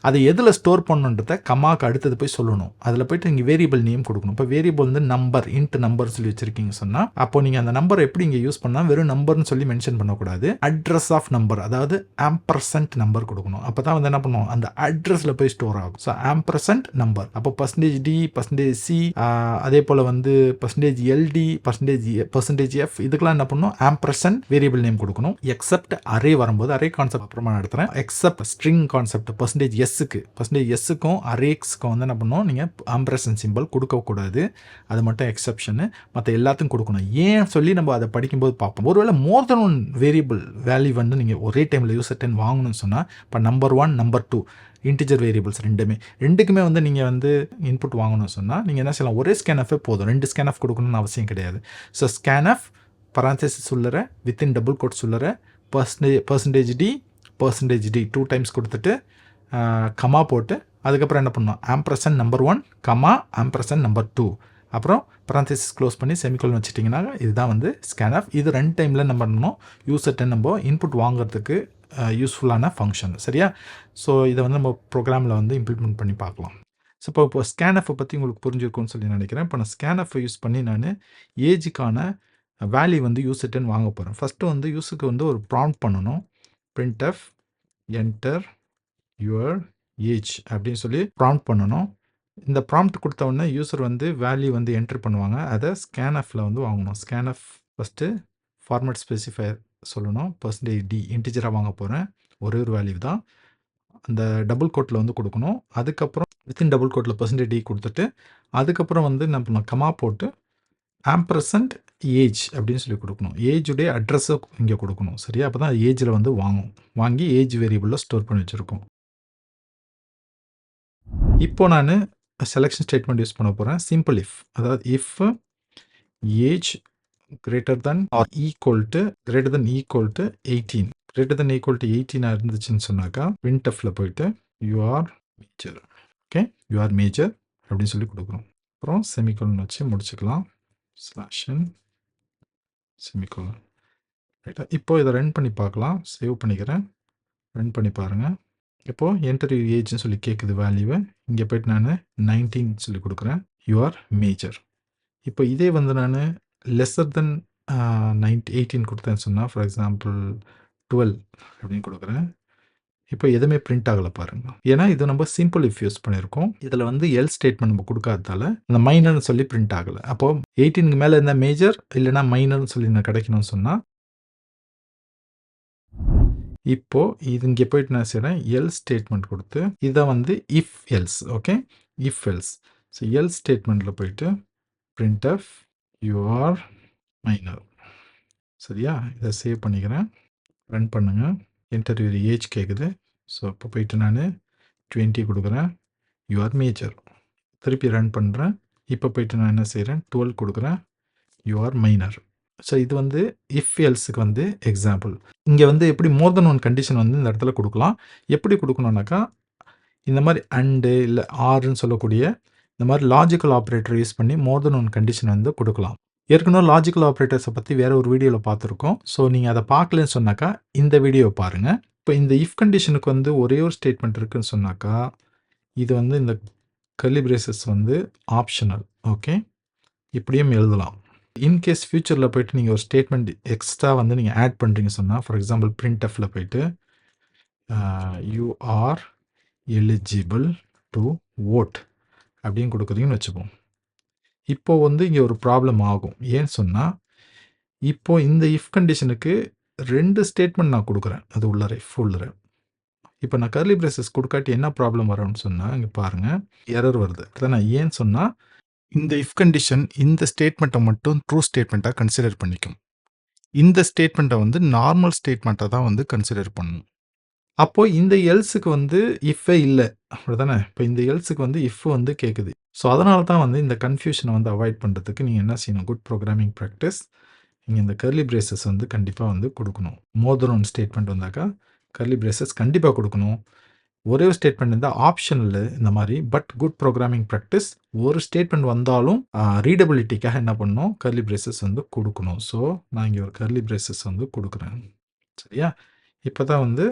அதை எதில் ஸ்டோர் பண்ணணுன்றத கமாக்கு அடுத்தது போய் சொல்லணும். அதில் போய்ட்டு இங்கே வேரியபிள் நேம் கொடுக்கணும். இப்போ வேரியபிள் வந்து நம்பர், இன்ட் நம்பர் சொல்லி வச்சுருக்கீங்க சொன்னால் அப்போ நீங்கள் அந்த நம்பரை எப்படி இங்கே யூஸ் பண்ணால் வெறும் நம்பர்னு சொல்லி மென்ஷன் பண்ணக்கூடாது. அட்ரஸ் ஆஃப் நம்பர் அதாவது %, நம்பர் கொடுக்கணும். அப்போ தான் வந்து என்ன பண்ணுவோம், அந்த அட்ரஸில் போய் ஸ்டோர் ஆகும். So %, number. அப்போ %d, %c அதே போல் வந்து %ld, %f இதுக்கெல்லாம் என்ன பண்ணணும், வேரியபிள் நேம் கொடுக்கணும். எக்ஸப்ட் அரே வரும்போது அரே கான்செப்ட் அப்புறமா நடத்துகிறேன். எக்ஸப்ட் ஸ்ட்ரிங் கான்செப்ட் %s-க்கும் அரேக்ஸ்க்கும் வந்து என்ன பண்ணணும், நீங்கள் ஆம்பரசன் சிம்பிள் கொடுக்கக்கூடாது. அது மட்டும் எக்ஸப்ஷனு. மற்ற எல்லாத்துக்கும் கொடுக்கணும். ஏன் சொல்லி நம்ம அதை படிக்கும்போது பார்ப்போம். ஒருவேளை மோர் தென் ஒன் வேரியபிள் வேல்யூ வந்து நீங்கள் ஒரே டைமில் யூசர்டன் வாங்கணும்னு சொன்னால் இப்போ நம்பர் 1, நம்பர் 2 இன்டிஜர் வேரியபிள்ஸ் ரெண்டுக்குமே வந்து நீங்கள் வந்து இன்புட் வாங்கணும்னு சொன்னால் நீங்கள் என்ன செய்யலாம், ஒரே ஸ்கேன்எஃபே போதும். 2 ஸ்கேன்எஃப் கொடுக்கணும்னு அவசியம் கிடையாது. ஸோ ஸ்கேன்எஃப் பராந்தசிஸ் உள்ளற வித்தின் டபுள் கோட்ஸ் உள்ளற %d, %d 2 டைம்ஸ் கொடுத்துட்டு கமா போட்டு அதுக்கப்புறம் என்ன பண்ணணும், ampersand number 1 comma ampersand number 2 அப்புறம் பரந்தசிஸ் க்ளோஸ் பண்ணி செமிகோலன் வச்சுட்டிங்கன்னா இதுதான் வந்து ஸ்கேன்எஃப். இது 2 டைமில் என்ன பண்ணணும், யூசர்கிட்ட நம்ம இன்புட் வாங்குறதுக்கு யூஸ்ஃபுல்லான ஃபங்க்ஷன். சரியா? ஸோ இதை வந்து நம்ம ப்ரோக்ராமில் வந்து இம்ப்ளிமெண்ட் பண்ணி பார்க்கலாம். ஸோ இப்போ ஸ்கேன்எஃப்பை பற்றி உங்களுக்கு புரிஞ்சிருக்கும்னு சொல்லி நினைக்கிறேன். இப்போ நான் ஸ்கேன்எஃப்பை யூஸ் பண்ணி நான் ஏஜுக்கான வேல்யூ வந்து யூசர்கிட்ட வாங்க போகிறேன். ஃபஸ்ட்டு வந்து யூஸருக்கு வந்து ஒரு ப்ராம்ப்ட் பண்ணணும். printf enter your age அப்படின்னு சொல்லி ப்ராம்ப்ட் பண்ணணும். இந்த ப்ராம்ப்ட் கொடுத்த உடனே யூசர் வந்து வேல்யூ வந்து என்ட்ரி பண்ணுவாங்க. அதை ஸ்கேன்எஃப்பில் வந்து வாங்கணும். ஸ்கேன்எஃப் ஃபஸ்ட்டு ஃபார்மேட் ஸ்பெசிஃபையர் சொல்லணும். %d இன்டிஜராக வாங்க போகிறேன். ஒரே ஒரு வேல்யூ தான். அந்த டபுள் கோட்டில் வந்து கொடுக்கணும். அதுக்கப்புறம் வித்தின் டபுள் கோட்டில் %d கொடுத்துட்டு அதுக்கப்புறம் வந்து என்ன பண்ணணும், கமா போட்டு ஆம்பர்சன்ட் ஏஜ் அப்படின்னு சொல்லி கொடுக்கணும். ஏஜுடைய அட்ரஸை இங்கே கொடுக்கணும். சரியா? அப்போ தான் ஏஜில் வந்து வாங்கி ஏஜ் வேரியபிளில் ஸ்டோர் பண்ணி வச்சுருக்கோம். இப்போ நான் செலெக்ஷன் ஸ்டேட்மெண்ட் யூஸ் பண்ண போகிறேன். சிம்பிள் இஃப், அதாவது if age greater than or equal to 18 greater than equal to 18 இருந்துச்சுன்னு சொன்னாக்கா printfல போயிட்டு you are major. Okay, you are major அப்படின்னு சொல்லி கொடுக்குறோம். அப்புறம் செமிகோலன் வச்சு முடிச்சுக்கலாம். ஸ்லாஷன் செமிகோலன். ரைட்டா? இப்போ இதை ரன் பண்ணி பார்க்கலாம். சேவ் பண்ணிக்கிறேன். ரன் பண்ணி பாருங்கள். இப்போது என்டர் ஏஜ்னு சொல்லி கேட்குது வேல்யூவை. இங்கே போய்ட்டு நான் 19 சொல்லி கொடுக்குறேன். You are major. இப்போ இதே வந்து நான் லெஸ்ஸர் தென் 18 கொடுத்தேன்னு சொன்னால், ஃபார் எக்ஸாம்பிள் 12 அப்படின்னு கொடுக்குறேன். இப்போ எதுவுமே பிரிண்ட் ஆகலை பாருங்க. ஏன்னா இது நம்ம சிம்பிள் இஃப் யூஸ் பண்ணியிருக்கோம். இதில் வந்து எல் ஸ்டேட்மெண்ட் நம்ம கொடுக்காததால அந்த மைனர்னு சொல்லி பிரிண்ட் ஆகலை. அப்போது 18க்கு மேலே இருந்தால் மேஜர், இல்லைனா மைனர்னு சொல்லி நான் கிடைக்கணும்னு சொன்னால், இப்போ இது இங்கே போயிட்டு நான் செய்கிறேன், எல் ஸ்டேட்மெண்ட் கொடுத்து இதை வந்து if else. Okay, if else. So else ஸ்டேட்மெண்ட்டில் போயிட்டு printf you are minor. சரியா? இதை சேவ் பண்ணிக்கிறேன். ரன் பண்ணுங்க. என்டர் யுவர் ஏஜ் கேட்குது. ஸோ இப்போ போயிட்டு நான் 20 கொடுக்குறேன். You are major. திருப்பி ரன் பண்ணுறேன். இப்போ போயிட்டு நான் என்ன செய்கிறேன், 12 கொடுக்குறேன். You are minor. ஸோ இது வந்து இஃப் எல்ஸுக்கு வந்து எக்ஸாம்பிள். இங்கே வந்து எப்படி மோர் தென் ஒன் கண்டிஷன் வந்து இந்த இடத்துல கொடுக்கலாம். எப்படி கொடுக்கணுன்னாக்கா, இந்த மாதிரி அண்டு இல்லை ஆர்ன்னு சொல்லக்கூடிய இந்த மாதிரி லாஜிக்கல் ஆப்ரேட்டர் யூஸ் பண்ணி மோர் தென் ஒன் கண்டிஷன் வந்து கொடுக்கலாம். ஏற்கனவே லாஜிக்கல் ஆப்ரேட்டர்ஸை பற்றி வேறு ஒரு வீடியோவில் பார்த்துருக்கோம். ஸோ நீங்கள் அதை பார்க்கலன்னு சொன்னாக்கா இந்த வீடியோவை பாருங்கள். இப்போ இந்த இஃப் கண்டிஷனுக்கு வந்து ஒரே ஒரு ஸ்டேட்மெண்ட் இருக்குதுன்னு சொன்னாக்கா, இது வந்து இந்த கர்லி பிரேசஸ் வந்து ஆப்ஷனல். ஓகே, இப்படியும் எழுதலாம். இன்கேஸ் ஃபியூச்சரில் போய்ட்டு நீங்கள் ஒரு ஸ்டேட்மெண்ட் எக்ஸ்ட்ரா வந்து நீங்கள் ஆட் பண்ணுறீங்க சொன்னால், ஃபார் எக்ஸாம்பிள் printfல போய்ட்டு you are eligible to vote அப்படின்னு கொடுக்குறீங்கன்னு வச்சுப்போம். இப்போ வந்து இங்கே ஒரு ப்ராப்ளம் ஆகும். ஏன்னு சொன்னால், இப்போ இந்த இஃப் கண்டிஷனுக்கு 2 ஸ்டேட்மெண்ட் நான் கொடுக்குறேன். அது உள்ளார இஃப் உள்ளார. இப்போ நான் கர்லி பிரேசஸ் கொடுக்காட்டி என்ன ப்ராப்ளம் வரும்னு சொன்னால், இங்கே பாருங்கள், எரர் வருது. நான் ஏன்னு சொன்னால், இந்த இஃப் கண்டிஷன் இந்த ஸ்டேட்மெண்ட்டை மட்டும் ட்ரூ ஸ்டேட்மெண்ட்டாக கன்சிடர் பண்ணிக்கும். இந்த ஸ்டேட்மெண்ட்டை வந்து நார்மல் ஸ்டேட்மெண்ட்டாக தான் வந்து கன்சிடர் பண்ணணும். அப்போது இந்த எல்ஸுக்கு வந்து இஃப்பே இல்லை, அப்படிதானே? இப்போ இந்த எல்ஸுக்கு வந்து இஃப் வந்து கேட்குது. ஸோ அதனால தான் வந்து இந்த கன்ஃபியூஷனை வந்து அவாய்ட் பண்ணுறதுக்கு நீங்கள் என்ன செய்யணும், குட் ப்ரோக்ராமிங் ப்ராக்டிஸ், நீங்கள் இந்த கர்லி பிரேசஸ் வந்து கண்டிப்பாக வந்து கொடுக்கணும். மோர் தென் ஒன் ஸ்டேட்மெண்ட் வந்தாக்கா கர்லி பிரேசஸ் கண்டிப்பாக கொடுக்கணும். ஒரே ஒரு ஸ்டேட்மெண்ட் இருந்தால் ஆப்ஷனில் இந்த மாதிரி. பட் குட் ப்ரோக்ராமிங் ப்ராக்டிஸ், ஒரு ஸ்டேட்மெண்ட் வந்தாலும் ரீடபிலிட்டிக்காக என்ன பண்ணணும், கர்லி பிரேசஸ் வந்து கொடுக்கணும். ஸோ நான் இங்கே ஒரு கர்லி பிரேசஸ் வந்து கொடுக்குறேன். சரியா? இப்போ தான் வந்து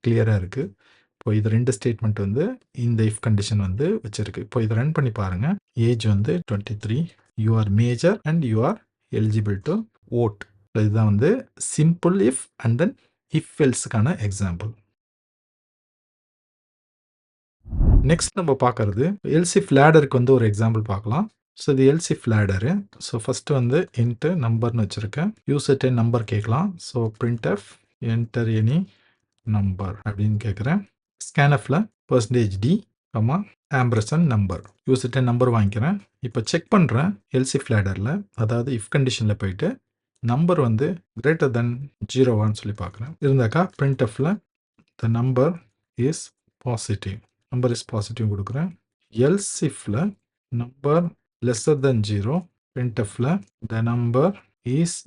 கிளியராக இருக்குது. இப்போ இது 2 ஸ்டேட்மெண்ட் வந்து இந்த இஃப் கண்டிஷன் வந்து வச்சுருக்கு. இப்போ இதை ரன் பண்ணி பாருங்கள். ஏஜ் வந்து 23, you are major and you are eligible to vote. இதுதான் வந்து simple if and then if எல்ஸுக்கான எக்ஸாம்பிள். நெக்ஸ்ட் நம்ம பார்க்குறது எல்ஸ் இஃப் லேடருக்கு வந்து ஒரு எக்ஸாம்பிள் பார்க்கலாம். ஸோ இது else if ladder. So first வந்து இன்ட்டு நம்பர்னு வச்சுருக்கேன். யூசர்கிட்ட நம்பர் கேட்கலாம். So printf enter any number அப்படின்னு கேட்குறேன். ஸ்கேன்எஃப்ல %d, ஆம்பர்சன்ட் நம்பர். யூசர்கிட்ட நம்பர் வாங்கிக்கிறேன். இப்போ செக் பண்ணுறேன் எல்ஸ் இஃப் லேடரில், அதாவது இஃப் கண்டிஷனில் போயிட்டு நம்பர் வந்து கிரேட்டர் தென் 0 சொல்லி பார்க்குறேன். இருந்தாக்கா printfல the number is positive. Number is positive கொடுக்குறேன். எல்ஸ் இஃப்ல நம்பர் லெஸ்ஸர் தென் 0, printfல the number is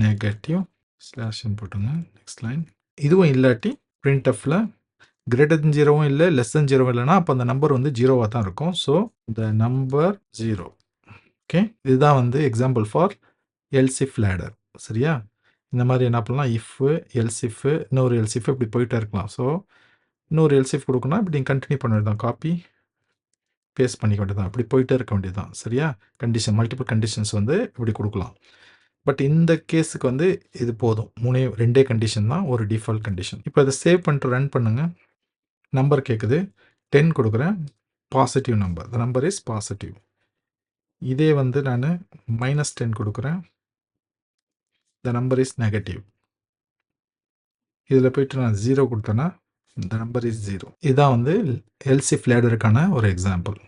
negative. Slash n போட்டுங்க. Next line. இதுவும் இல்லாட்டி printfல கிரேட்டர் தென் 0வும் இல்ல, லெஸ் தென் 0வும் இல்லன்னா, அப்ப அந்த நம்பர் வந்து 0வா தான் இருக்கும். So, the number 0. ஓகே. இதுதான் வந்து example for else if ladder. சரியா? இந்த மாரி என்ன பண்ணலாம், இஃப்பு, எல்ஸ் இஃப்பு, இன்னொரு எல்ஸ் இஃப் இப்படி போயிட்டே இருக்கலாம். ஸோ, இன்னொரு எல்ஸ் இஃப் குடுக்கணும்னா, இப்படி நீங்க கன்டின்யூ பண்ண வேண்டியது தான். காப்பி, பேஸ்ட் பண்ணிக்க வேண்டியது தான். அப்படி போயிட்டே இருக்க வேண்டியது தான். சரியா? கண்டிஷன் மல்டிபிள் கண்டிஷன்ஸ் வந்து இப்படி குடுக்கலாம். பட் இந்த கேஸுக்கு வந்து இது போதும். 2 கண்டிஷன் தான் ஒரு டிஃபால்ட் கண்டிஷன். இப்போ இத சேவ் பண்ணிட்டு ரன் பண்ணுங்க. நம்பர் கேட்குது. 10 குடுக்குறேன். Positive number. The number is positive. இதே வந்து நானு -10 குடுக்குறேன். த நம்பர் இஸ் நெகட்டிவ். இதில போயிட்டு நான் 0 குடுத்தேன்னா, த நம்பர் இஸ் 0. இதான் வந்து எல்ஸ் இஃப் லேடருக்கான ஒரு எக்ஸாம்பிள்.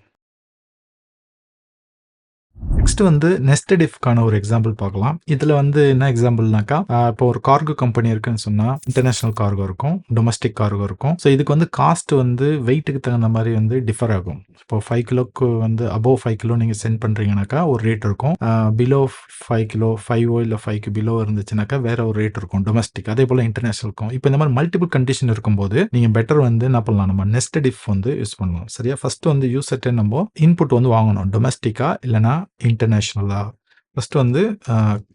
நெக்ஸ்ட் வந்து நெஸ்டட் இஃப்க்கான ஒரு எக்ஸாம்பிள் பார்க்கலாம். இதில வந்து என்ன எக்ஸாம்பிள்னாக்கா, இப்போ ஒரு கார்கோ கம்பெனி இருக்குன்னு சொன்னா, இன்டர்நேஷனல் கார்கோ இருக்கும், டொமஸ்டிக் கார்கோ இருக்கும். ஸோ இதுக்கு வந்து காஸ்ட் வந்து வெயிட்டுக்கு தகுந்த மாரி வந்து டிஃபர் ஆகும். இப்போ 5 கிலோக்கு வந்து அபோவ் 5 கிலோ நீங்க சென்ட் பண்றீங்கனாக்கா ஒரு ரேட் இருக்கும். பிலோ 5 கிலோ 5ஓ இல்ல 5க்கு பிலோ இருந்துச்சுனாக்கா வேற ஒரு ரேட் இருக்கும் டொமஸ்டிக். அதேபோல இன்டர்நேஷனலுக்கும். இப்போ இந்த மாரி மல்டிபிள் கண்டிஷன் இருக்கும்போது, நீங்க பெட்டர் வந்து என்ன பண்ணலாம், நம்ம நெஸ்டட் இஃப் வந்து யூஸ் பண்ணலாம். சரியா? ஃபர்ஸ்ட் வந்து யூசர்ட்ட நம்ம இன்புட் வந்து வாங்கணும். டொமஸ்டிக்கா இல்லன்னா இன்டர்நேஷனலா. ஃபர்ஸ்ட் வந்து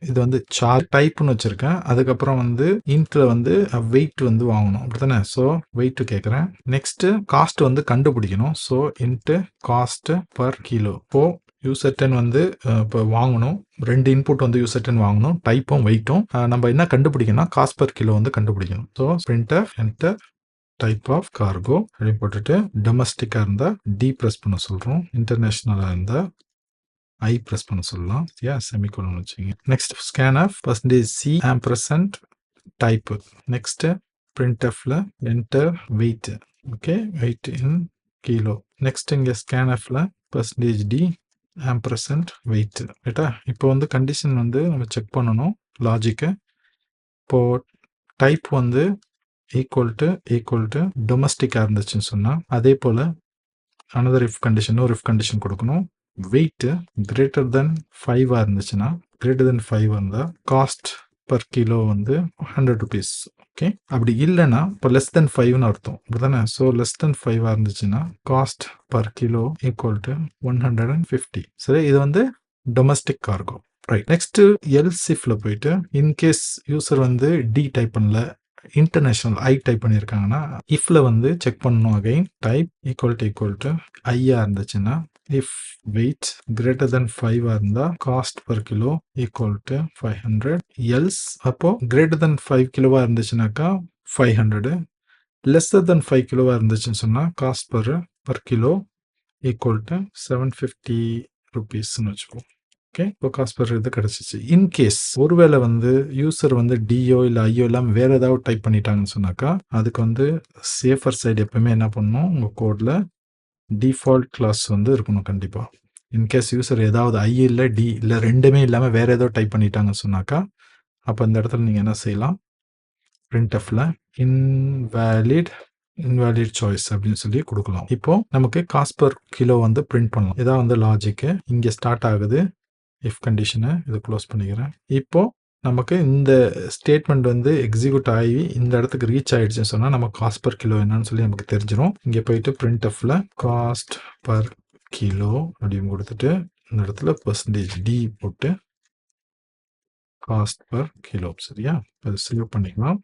இது வந்து சார்ட் டைப்னு வச்சிருக்கேன். அதுக்கப்புறம் வந்து இன்ட்ல வந்து வெயிட் வந்து வாங்கணும். அப்படித்தானே? ஸோ வெயிட் கேட்குறேன். நெக்ஸ்ட் காஸ்ட் வந்து கண்டுபிடிக்கணும். So into cost per kilo. இப்போ யூசர் 10 வந்து இப்போ வாங்கணும். 2 இன்புட் வந்து யூசர் 10 வாங்கணும். டைப்பும் வெயிட்டும். நம்ம என்ன கண்டுபிடிக்கணும்னா காஸ்ட் பர் கிலோ வந்து கண்டுபிடிக்கணும். So printf enter type of cargo அப்படின்னு போட்டுட்டு டொமஸ்டிக்கா இருந்தா டி பிரஸ் பண்ண சொல்றோம். இன்டர்நேஷனலா இருந்தா ஐ பிரஸ் பண்ண சொல்லலாம். செமிகோலன் வச்சுங்க. Next scanf %C ampersand type. Next பிரிண்ட்எஃப்ல enter weight. Okay, weight in kilo. Next இங்க ஸ்கேன் ஆஃப்ல %D ஆம்பர்சன்ட் வெயிட். ரைட்டா? இப்போ வந்து கண்டிஷன் வந்து நம்ம செக் பண்ணணும் லாஜிக்கு. இப்போ டைப் வந்து ஈக்குவல் டு டொமஸ்டிக்கா இருந்துச்சுன்னு சொன்னா, அதே போல அனதர் இஃப் கண்டிஷன், இன்னொரு இஃப் கண்டிஷன் கொடுக்கணும். வெயிட் கிரேட்டர் தென் 5 இருந்துச்சுன்னா, கிரேட்டர் தென் 5 இருந்தா காஸ்ட் பர் கிலோ வந்து 100 rupees. ஓகே. அப்படி இல்லைன்னா இப்போ லெஸ் தென் 5ன்னு அர்த்தம். அப்படிதானே? ஸோ லெஸ் தென் 5 இருந்துச்சுன்னா cost per kilo equal to 150. சரி, இது வந்து domestic cargo. Right. Next else இஃப்ல போயிட்டு இன்கேஸ் யூசர் வந்து டி டைப் பண்ணல, இன்டர்நேஷனல் ஐ டைப் பண்ணியிருக்காங்கன்னா, இஃப்ல வந்து செக் பண்ணணும். அகைன் டைப் ஈக்குவல் டு ஐயா இருந்துச்சுன்னா, இஃப் வெயிட் கிரேட்டர் தென் 5 இருந்தா cost per kilo equal to 500. Else அப்போ கிரேட்டர் தென் 5 கிலோவா இருந்துச்சுனாக்கா 500. லெஸ்ஸர் தென் 5 கிலோவா இருந்துச்சுன்னு சொன்னா cost per kilo equal to 750 rupeesன்னு வச்சுப்போம். ஓகே. இப்போ காஸ்ட் பர் இது கிடைச்சிச்சு. இன்கேஸ் ஒருவேளை வந்து யூசர் வந்து டிஓ இல்லை ஐயோ இல்லாமல் வேற ஏதாவது டைப் பண்ணிட்டாங்கன்னு சொன்னாக்கா, அதுக்கு வந்து சேஃபர் சைடு எப்பவுமே என்ன பண்ணணும், உங்கள் கோடில் டிஃபால்ட் கிளாஸ் வந்து இருக்கணும் கண்டிப்பாக. இன்கேஸ் யூசர் ஏதாவது ஐ இல்லை டி இல்லை ரெண்டுமே இல்லாமல் வேற ஏதோ டைப் பண்ணிட்டாங்கன்னு சொன்னாக்கா, அப்போ இந்த இடத்துல நீங்கள் என்ன செய்யலாம், பிரிண்ட்எஃப்ல இன்வேலிட் சாய்ஸ் அப்படின்னு சொல்லி கொடுக்கலாம். இப்போ நமக்கு காஸ்ட் பர் கிலோ வந்து பிரிண்ட் பண்ணலாம். இதான் வந்து லாஜிக்கு. இங்கே ஸ்டார்ட் ஆகுது இஃப் கண்டிஷனை. இதை க்ளோஸ் பண்ணிக்கிறேன். இப்போ நமக்கு இந்த ஸ்டேட்மெண்ட் வந்து எக்ஸிக்யூட் ஆகி இந்த இடத்துக்கு ரீச் ஆயிடுச்சுன்னு சொன்னால் நம்ம காஸ்ட் பர் கிலோ என்னன்னு சொல்லி நமக்கு தெரிஞ்சிடும். இங்கே போயிட்டு பிரிண்ட்எஃப்ல காஸ்ட் பர் கிலோ அப்படின்னு கொடுத்துட்டு இந்த இடத்துல %D போட்டு காஸ்ட் பர் கிலோ. சரியா? அதை சேவ் பண்ணிக்கலாம்.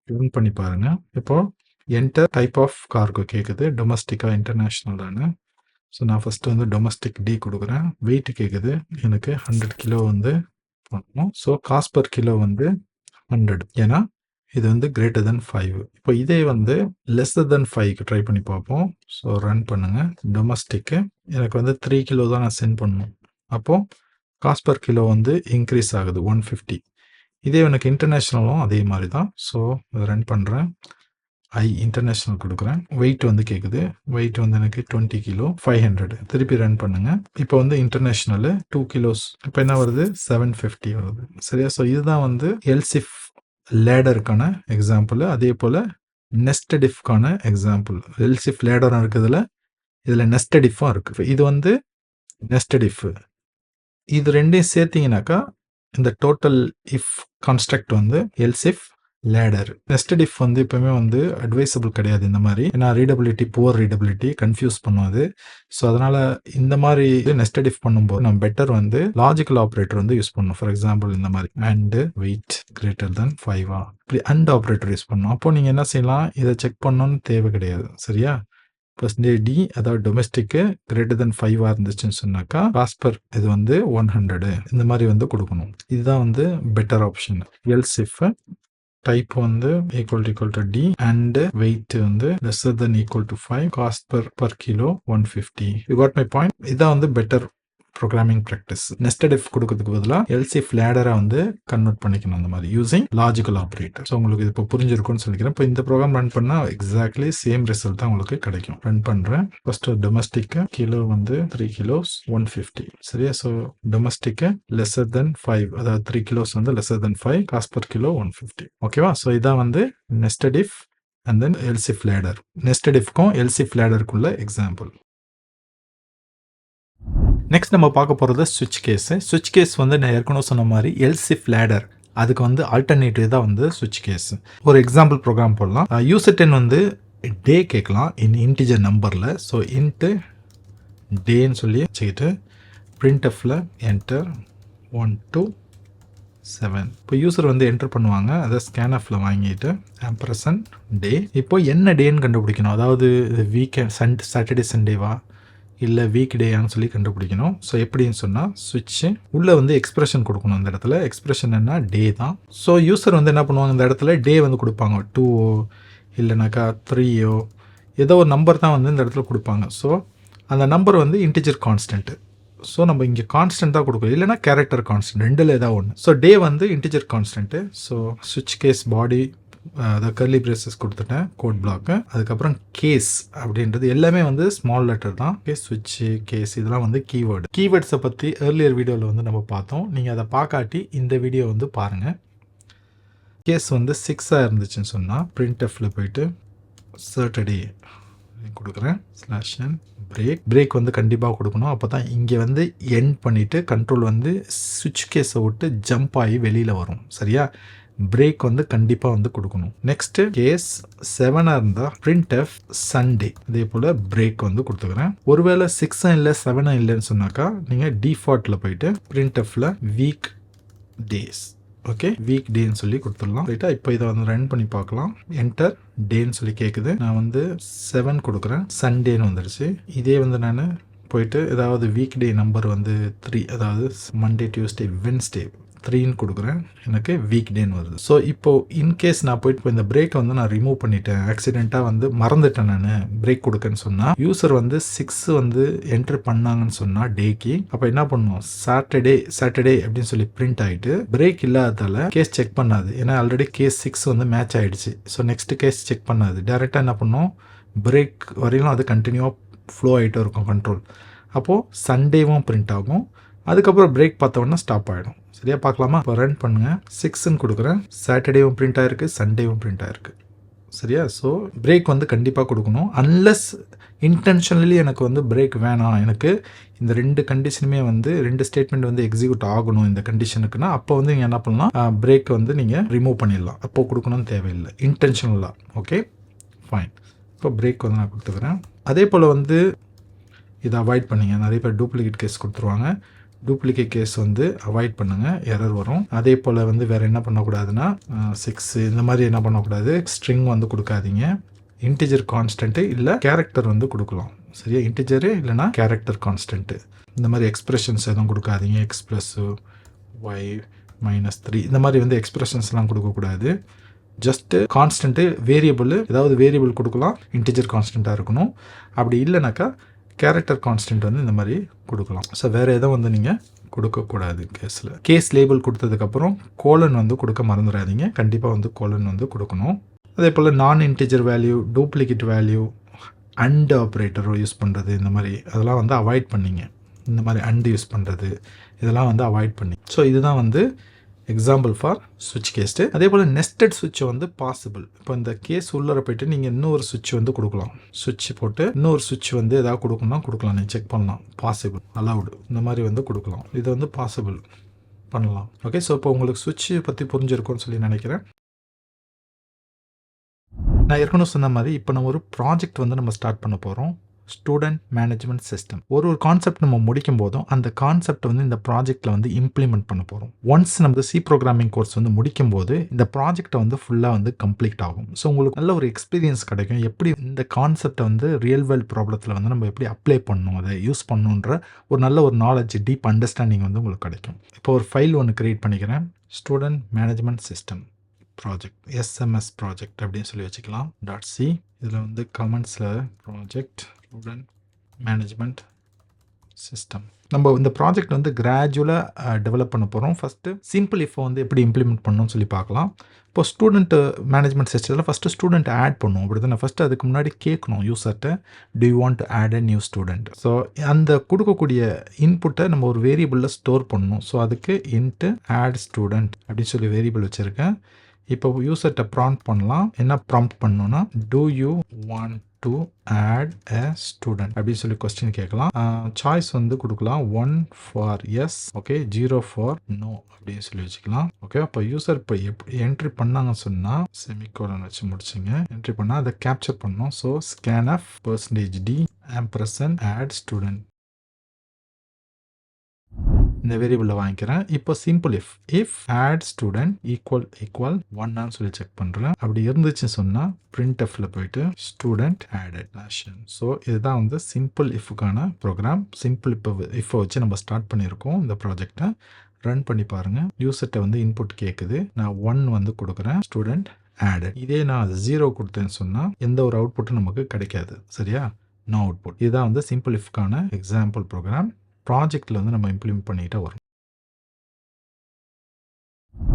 ரன் பண்ணி பாருங்க. இப்போ என்டர் டைப் ஆஃப் கார்கோ கேட்குது, டொமஸ்டிக்கா இன்டர்நேஷ்னலானு. ஸோ நான் ஃபஸ்ட்டு வந்து டொமஸ்டிக் டி கொடுக்குறேன். வெயிட் கேட்குது, எனக்கு 100 கிலோ வந்து பண்ணணும். ஸோ காஸ்ட் பர் கிலோ வந்து 100. ஏன்னா இது வந்து கிரேட்டர் தென் 5. இப்போ இதே வந்து லெஸ்ஸர் தென் 5க்கு ட்ரை பண்ணி பார்ப்போம். ஸோ ரன் பண்ணுங்க. டொமஸ்டிக்கு எனக்கு வந்து 3 கிலோ தான் நான் சென்ட் பண்ணணும். அப்போது காஸ்ட் பர் கிலோ வந்து இன்க்ரீஸ் ஆகுது 150. இதே எனக்கு இன்டர்நேஷ்னலும் அதே மாதிரி தான். ஸோ ரன் பண்ணுறேன். ஐ இன்டர்நேஷ்னல் கொடுக்குறேன். வெயிட் வந்து கேட்குது. வெயிட் வந்து எனக்கு 20 கிலோ 500. திருப்பி ரன் பண்ணுங்க. இப்போ வந்து இன்டர்நேஷ்னல் 2 கிலோஸ். இப்போ என்ன வருது, 750 வருது. சரியா? ஸோ இதுதான் வந்து எல்சிஃப் லேடருக்கான எக்ஸாம்பிள். அதே போல் நெஸ்டட் இஃப்கான எக்ஸாம்பிள். எல்சிஃப் லேடர் இருக்குதுல, இதில் நெஸ்டட் இஃப்பும் இருக்குது. இது வந்து நெஸ்டட் இஃப். இது ரெண்டையும் சேர்த்தீங்கன்னாக்கா இந்த டோட்டல் இஃப் கன்ஸ்ட்ரக்ட் வந்து எல்சிஃப் லேடர். நெஸ்டட் இஃப் வந்து எப்பவுமே வந்து அட்வைசபிள் கிடையாது இந்த மாதிரி. ஏன்னா ரீடபிலிட்டி, புவர் ரீடபிலிட்டி கன்ஃபியூஸ் பண்ணும் அது. ஸோ அதனால இந்த மாதிரி நெஸ்டட் இஃப் பண்ணும்போது நம்ம பெட்டர் வந்து லாஜிக்கல் ஆப்ரேட்டர் வந்து யூஸ் பண்ணணும். ஃபார் எக்ஸாம்பிள் இந்த மாதிரி அண்ட் வெயிட் கிரேட்டர் தென் 5 இப்படி அண்ட் ஆப்ரேட்டர் யூஸ் பண்ணணும். அப்போ நீங்க என்ன செய்யலாம், இதை செக் பண்ணணும்னு தேவை கிடையாது. சரியா? பர்சன்டேஜ் டி அதாவது டொமெஸ்டிக்கு கிரேட்டர் தென் 5 இருந்துச்சுன்னு சொன்னாக்கா காஸ்பர் இது வந்து 100 இந்த மாதிரி வந்து கொடுக்கணும். இதுதான் வந்து better option. Else if type வந்து equal to D and weight வந்து lesser than equal to 5 cost per kilo 150. You got my point? இதான் வந்து better programming practice. Nested if கொடுக்கறதுக்கு பதிலாக எல்ஸ் இஃப் லேடரை வந்து கன்வெர்ட் பண்ணிக்கணும் அந்த மாதிரி யூசிங் லாஜிக்கல் ஆப்ரேட்டர். ஸோ உங்களுக்கு இது இப்போ புரிஞ்சிருக்கும்னு சொல்லிக்கிறேன். இப்போ இந்த ப்ரோக்ராம் ரன் பண்ணால் எக்ஸாக்ட்லி சேம் ரிசல்ட் தான் உங்களுக்கு கிடைக்கும். ரன் பண்ணுறேன். ஃபர்ஸ்ட் டொமஸ்டிக்கு கிலோ வந்து 3 கிலோஸ் 150. சரியா? ஸோ டொமஸ்டிக்கு லெஸர் தென் 5 அதாவது 3 கிலோஸ் வந்து lesser than 5 cost per kilo 150. ஓகேவா? ஸோ இதான் வந்து nested if and then else if ladder. Nested இஃப்க்கும் எல்ஸ் இஃப் லேடருக்குள்ள எக்ஸாம்பிள். நெக்ஸ்ட் நம்ம பார்க்க போகிறது ஸ்விட்ச் கேஸு. ஸ்விட்ச் கேஸ் வந்து நான் ஏற்கனவே சொன்ன மாதிரி எல்ஸ் இஃப் லேடர் அதுக்கு வந்து ஆல்டர்னேட்டிவ் தான் வந்து ஸ்விட்ச் கேஸ். ஒரு எக்ஸாம்பிள் ப்ரோக்ராம் போடலாம். யூசர் 10 வந்து டே கேட்கலாம் இன்டிஜர் நம்பரில். ஸோ இன்ட்டு டேன்னு சொல்லி வச்சுக்கிட்டு பிரிண்ட்எஃப்ல என்டர் 1 to 7. இப்போ யூசர் வந்து என்டர் பண்ணுவாங்க. அதை ஸ்கேன்எஃப்ல வாங்கிட்டு ஆம்பர்சன்ட் டே. இப்போ என்ன டேன்னு கண்டுபிடிக்கணும். அதாவது வீக்கெண்ட் சாட்டர்டே சண்டேவா இல்லை வீக் டேயான்னு சொல்லி கண்டுபிடிக்கணும். ஸோ எப்படின்னு சொன்னால் ஸ்விட்ச்சு உள்ளே வந்து எக்ஸ்பிரஷன் கொடுக்கணும். இந்த இடத்துல எக்ஸ்பிரஷன் என்ன டே தான். ஸோ யூசர் வந்து என்ன பண்ணுவாங்க, இந்த இடத்துல டே வந்து கொடுப்பாங்க 2 இல்லைனாக்கா 3 ஏதோ ஒரு நம்பர் தான் வந்து இந்த இடத்துல கொடுப்பாங்க. ஸோ அந்த நம்பர் வந்து இன்டிஜர் கான்ஸ்டன்ட்டு. ஸோ நம்ம இங்கே கான்ஸ்டன்ட் தான் கொடுக்கணும், இல்லைனா கேரக்டர் கான்ஸ்டன்ட், ரெண்டில் ஏதாவது ஒன்று. ஸோ டே வந்து இன்டிஜர் கான்ஸ்டன்ட்டு. ஸோ ஸ்விட்ச் கேஸ் பாடி அதை கர்லி பிரேசஸ் கொடுத்துட்டேன் கோட் பிளாக்கு. அதுக்கப்புறம் கேஸ் அப்படின்றது எல்லாமே வந்து ஸ்மால் லெட்டர் தான். கேஸ் ஸ்விட்சு கேஸ் இதெல்லாம் வந்து கீவேர்டு. கீவேர்ட்ஸை பற்றி ஏர்லியர் வீடியோவில் வந்து நம்ம பார்த்தோம். நீங்கள் அதை பார்க்காட்டி இந்த வீடியோ வந்து பாருங்கள். கேஸ் வந்து 6 இருந்துச்சுன்னு சொன்னால் பிரிண்ட்எஃப்ல போயிட்டு சாட்டர்டே கொடுக்குறேன் /n பிரேக் வந்து கண்டிப்பாக கொடுக்கணும். அப்போ தான் இங்கே வந்து எண்ட் பண்ணிவிட்டு கண்ட்ரோல் வந்து ஸ்விட்ச் கேஸை விட்டு ஜம்ப் ஆகி வெளியில் வரும். சரியா? பிரேக் வந்து கண்டிப்பாக வந்து கொடுக்கணும். நெக்ஸ்ட்டு கேஸ் 7 இருந்தால் printf சண்டே அதே போல் பிரேக் வந்து கொடுத்துக்கிறேன். ஒருவேளை 6 இல்லை 7 இல்லைன்னு சொன்னாக்கா நீங்கள் டிஃபால்ட்டில் போயிட்டு printfல வீக் டேஸ் ஓகே வீக் டேன்னு சொல்லி கொடுத்துடலாம். ரைட்டா? இப்போ இதை வந்து ரன் பண்ணி பார்க்கலாம். என்டர் டேன்னு சொல்லி கேட்குது. நான் வந்து 7 கொடுக்குறேன். சண்டேன்னு வந்துடுச்சு. இதே வந்து நான் போயிட்டு ஏதாவது வீக் டே நம்பர் வந்து 3 அதாவது மண்டே டியூஸ்டே வென்ஸ்டே 3ன்னு கொடுக்குறேன். எனக்கு வீக் டேன்னு வருது. ஸோ இப்போது இன்கேஸ் நான் போயிட்டு இந்த பிரேக்கை வந்து நான் ரிமூவ் பண்ணிட்டேன், ஆக்சிடெண்ட்டாக வந்து மறந்துட்டேன் நான் பிரேக் கொடுக்கன்னு சொன்னால், யூசர் வந்து 6 வந்து என்டர் பண்ணாங்கன்னு சொன்னால் டேக்கு, அப்போ என்ன பண்ணுவோம், சாட்டர்டே அப்படின்னு சொல்லி பிரிண்ட் ஆகிட்டு பிரேக் இல்லாததால் கேஸ் செக் பண்ணாது. ஏன்னா ஆல்ரெடி கேஸ் 6 வந்து மேட்ச் ஆகிடுச்சு. ஸோ நெக்ஸ்ட் கேஸ் செக் பண்ணாது. டேரெக்டாக என்ன பண்ணோம், பிரேக் வரையிலும் அது கண்டினியூவாக ஃப்ளோ ஆகிட்டே இருக்கும் கண்ட்ரோல். அப்போது சண்டேவும் பிரிண்ட் ஆகும். அதுக்கப்புறம் பிரேக் பார்த்தோன்னா ஸ்டாப் ஆகிடும். சரியா? பார்க்கலாமா? இப்போ ரன் பண்ணுங்கள். 6ன்னு கொடுக்குறேன். சாட்டர்டேவும் பிரிண்ட் ஆகிருக்கு, சண்டேவும் பிரிண்ட் ஆகிருக்கு. சரியா? ஸோ பிரேக் வந்து கண்டிப்பாக கொடுக்கணும். அன்லெஸ் இன்டென்ஷனலி எனக்கு வந்து பிரேக் வேணாம், எனக்கு இந்த 2 கண்டிஷனுமே வந்து 2 ஸ்டேட்மெண்ட் வந்து எக்ஸிக்யூட் ஆகணும் இந்த கண்டிஷனுக்குன்னா, அப்போ வந்து நீங்கள் என்ன பண்ணலாம், பிரேக் வந்து நீங்கள் ரிமூவ் பண்ணிடலாம். அப்போ கொடுக்கணும்னு தேவையில்லை இன்டென்ஷனலாக. Okay fine. இப்போ பிரேக் வந்து நான் கொடுத்துக்கிறேன். அதே போல் வந்து இதை அவாய்ட் பண்ணிங்க. நிறைய பேர் டூப்ளிகேட் கேஸ் கொடுத்துருவாங்க. டூப்ளிகேட் கேஸ் வந்து அவாய்ட் பண்ணுங்கள், எரர் வரும். அதே போல் வந்து வேறு என்ன பண்ணக்கூடாதுன்னா 6 இந்த மாதிரி என்ன பண்ணக்கூடாது, ஸ்ட்ரிங் வந்து கொடுக்காதீங்க. இன்டிஜர் கான்ஸ்டன்ட்டு இல்லை கேரக்டர் வந்து கொடுக்கலாம். சரியா? இன்டிஜரு இல்லைனா கேரக்டர் கான்ஸ்டன்ட்டு. இந்த மாதிரி எக்ஸ்பிரஷன்ஸ் எதுவும் கொடுக்காதீங்க. x + y - 3 இந்த மாதிரி வந்து எக்ஸ்பிரஷன்ஸ்லாம் கொடுக்கக்கூடாது. ஜஸ்ட்டு கான்ஸ்டன்ட்டு வேரியபிள், ஏதாவது வேரியபிள் கொடுக்கலாம், இன்டிஜர் கான்ஸ்டண்ட்டாக இருக்கணும். அப்படி இல்லைனாக்கா கேரக்டர் கான்ஸ்டன்ட் வந்து இந்த மாதிரி கொடுக்கலாம். ஸோ வேறு எதுவும் வந்து நீங்கள் கொடுக்கக்கூடாது கேஸில். கேஸ் லேபிள் கொடுத்ததுக்கப்புறம் கோலன் வந்து கொடுக்க மறந்துடாதீங்க. கண்டிப்பாக வந்து கோலன் வந்து கொடுக்கணும். அதே போல் நான் integer value, duplicate value, and ஆப்ரேட்டரோ யூஸ் பண்ணுறது, இந்த மாதிரி அதெல்லாம் வந்து அவாய்ட் பண்ணிங்க. இந்த மாதிரி அண்ட் யூஸ் பண்ணுறது இதெல்லாம் வந்து அவாய்ட் பண்ணி. ஸோ இதுதான் வந்து எக்ஸாம்பிள் ஃபார் ஸ்விட்ச் கேஸ்ட்டு. அதே போல் நெஸ்டட் ஸ்விட்ச் வந்து பாசிபிள். இப்போ இந்த கேஸ் உள்ளர போய்ட்டு நீங்கள் இன்னொரு ஸ்விட்ச் வந்து கொடுக்கலாம். ஸ்விட்ச் போட்டு இன்னொரு ஸ்விட்ச் வந்து எதாவது கொடுக்கணும்னா கொடுக்கலாம். நீங்கள் செக் பண்ணலாம். பாசிபிள், அலவுடு இந்த மாதிரி வந்து கொடுக்கலாம். இது வந்து பாசிபிள் பண்ணலாம். ஓகே, ஸோ இப்போ உங்களுக்கு ஸ்விட்ச் பற்றி புரிஞ்சிருக்கும்னு சொல்லி நினைக்கிறேன். நான் ஏற்கனவே சொன்ன மாதிரி இப்போ நம்ம ஒரு ப்ராஜெக்ட் வந்து நம்ம ஸ்டார்ட் பண்ண போகிறோம். Student management system. ஒரு கான்செப்ட் நம்ம முடிக்கும் போதும் அந்த கான்செப்ட் வந்து இந்த ப்ராஜெக்ட்டில் வந்து இம்ப்ளிமெண்ட் பண்ண போகிறோம். ஒன்ஸ் நம்ம சி ப்ரோக்ராமிங் கோர்ஸ் வந்து முடிக்கும் போது இந்த ப்ராஜெக்ட்டை வந்து ஃபுல்லாக வந்து கம்ப்ளீட் ஆகும். ஸோ உங்களுக்கு நல்ல ஒரு எக்ஸ்பீரியன்ஸ் கிடைக்கும். எப்படி இந்த கான்செப்டை வந்து ரியல் வேர்ல்ட் ப்ராப்ளத்தில் வந்து நம்ம எப்படி அப்ளை பண்ணணும், அதை யூஸ் பண்ணணுன்ற ஒரு நல்ல ஒரு நாலேஜ், டீப் அண்டர்ஸ்டாண்டிங் வந்து உங்களுக்கு கிடைக்கும். இப்போ ஒரு ஃபைல் ஒன்று கிரியேட் பண்ணிக்கிறேன். Student management system project, SMS project அப்படின்னு சொல்லி வச்சுக்கலாம். .c. இதில் வந்து கமெண்ட்ஸில் ப்ராஜெக்ட் ஸ்டூடெண்ட் மேனேஜ்மெண்ட் சிஸ்டம். நம்ம இந்த ப்ராஜெக்ட் வந்து கிராஜுவலாக டெவலப் பண்ண போகிறோம். ஃபஸ்ட்டு சிம்பிள் இப்போ வந்து எப்படி இம்ப்ளிமெண்ட் பண்ணணும்னு சொல்லி பார்க்கலாம். இப்போ ஸ்டூடெண்ட் மேனேஜ்மெண்ட் சிஸ்டத்தில் ஃபஸ்ட்டு ஸ்டூடெண்ட் ஆட் பண்ணும். அப்படி தானே ஃபஸ்ட்டு அதுக்கு முன்னாடி கேட்கணும் யூசர்கிட்ட, do you want to add a new student. So அந்த கொடுக்கக்கூடிய இன்புட்டை நம்ம ஒரு வேரியபிளில் ஸ்டோர் பண்ணணும். ஸோ அதுக்கு இன்ட்டு ஆட் ஸ்டூடெண்ட் அப்படின்னு சொல்லி வேரியபிள் வச்சுருக்கேன். இப்போ யூசர்கிட்ட ப்ராம்ப்ட் பண்ணலாம். என்ன ப்ராம்ப்ட் பண்ணணும்னா, do you want to add a student அப்படின்னு சொல்லி கொஸ்டின் கேட்கலாம். சாய்ஸ் வந்து கொடுக்கலாம். 1 for yes, okay, 0 for no அப்படின்னு சொல்லி வச்சுக்கலாம். ஓகே, அப்போ யூசர் இப்போ எப்படி என்ட்ரி பண்ணாங்கன்னு சொன்னால் செமிகோலன் வச்சு முடிச்சுங்க. என்ட்ரி பண்ணால் அதை கேப்சர் பண்ணணும். So scanf %d ampersand add student இந்த வேரியபிளில் வாங்கிக்கிறேன். இப்போ simple if add student equal 1 சொல்லி செக் பண்ணுறேன். அப்படி இருந்துச்சுன்னு சொன்னால் printfல போயிட்டு ஸ்டூடெண்ட் ஆடட் ஆக்ஷன். ஸோ இதுதான் வந்து சிம்பிள் இஃப்க்கான ப்ரோக்ராம். சிம்பிள் இப்போ வச்சு நம்ம ஸ்டார்ட் பண்ணியிருக்கோம் இந்த ப்ராஜெக்டை. ரன் பண்ணி பாருங்கள். யூசர்கிட்ட வந்து இன்புட் கேட்குது. நான் 1 வந்து கொடுக்குறேன், ஸ்டூடெண்ட் ஆடட். இதே நான் 0 கொடுத்தேன்னு சொன்னால் எந்த ஒரு அவுட்புட்டும் நமக்கு கிடைக்காது. சரியா? No output. இதுதான் வந்து சிம்பிள் இஃப்க்கான எக்ஸாம்பிள் ப்ரோக்ராம். ப்ராஜெக்டில் வந்து நம்ம இம்ப்ளிமெண்ட் பண்ணிகிட்டே வரும்.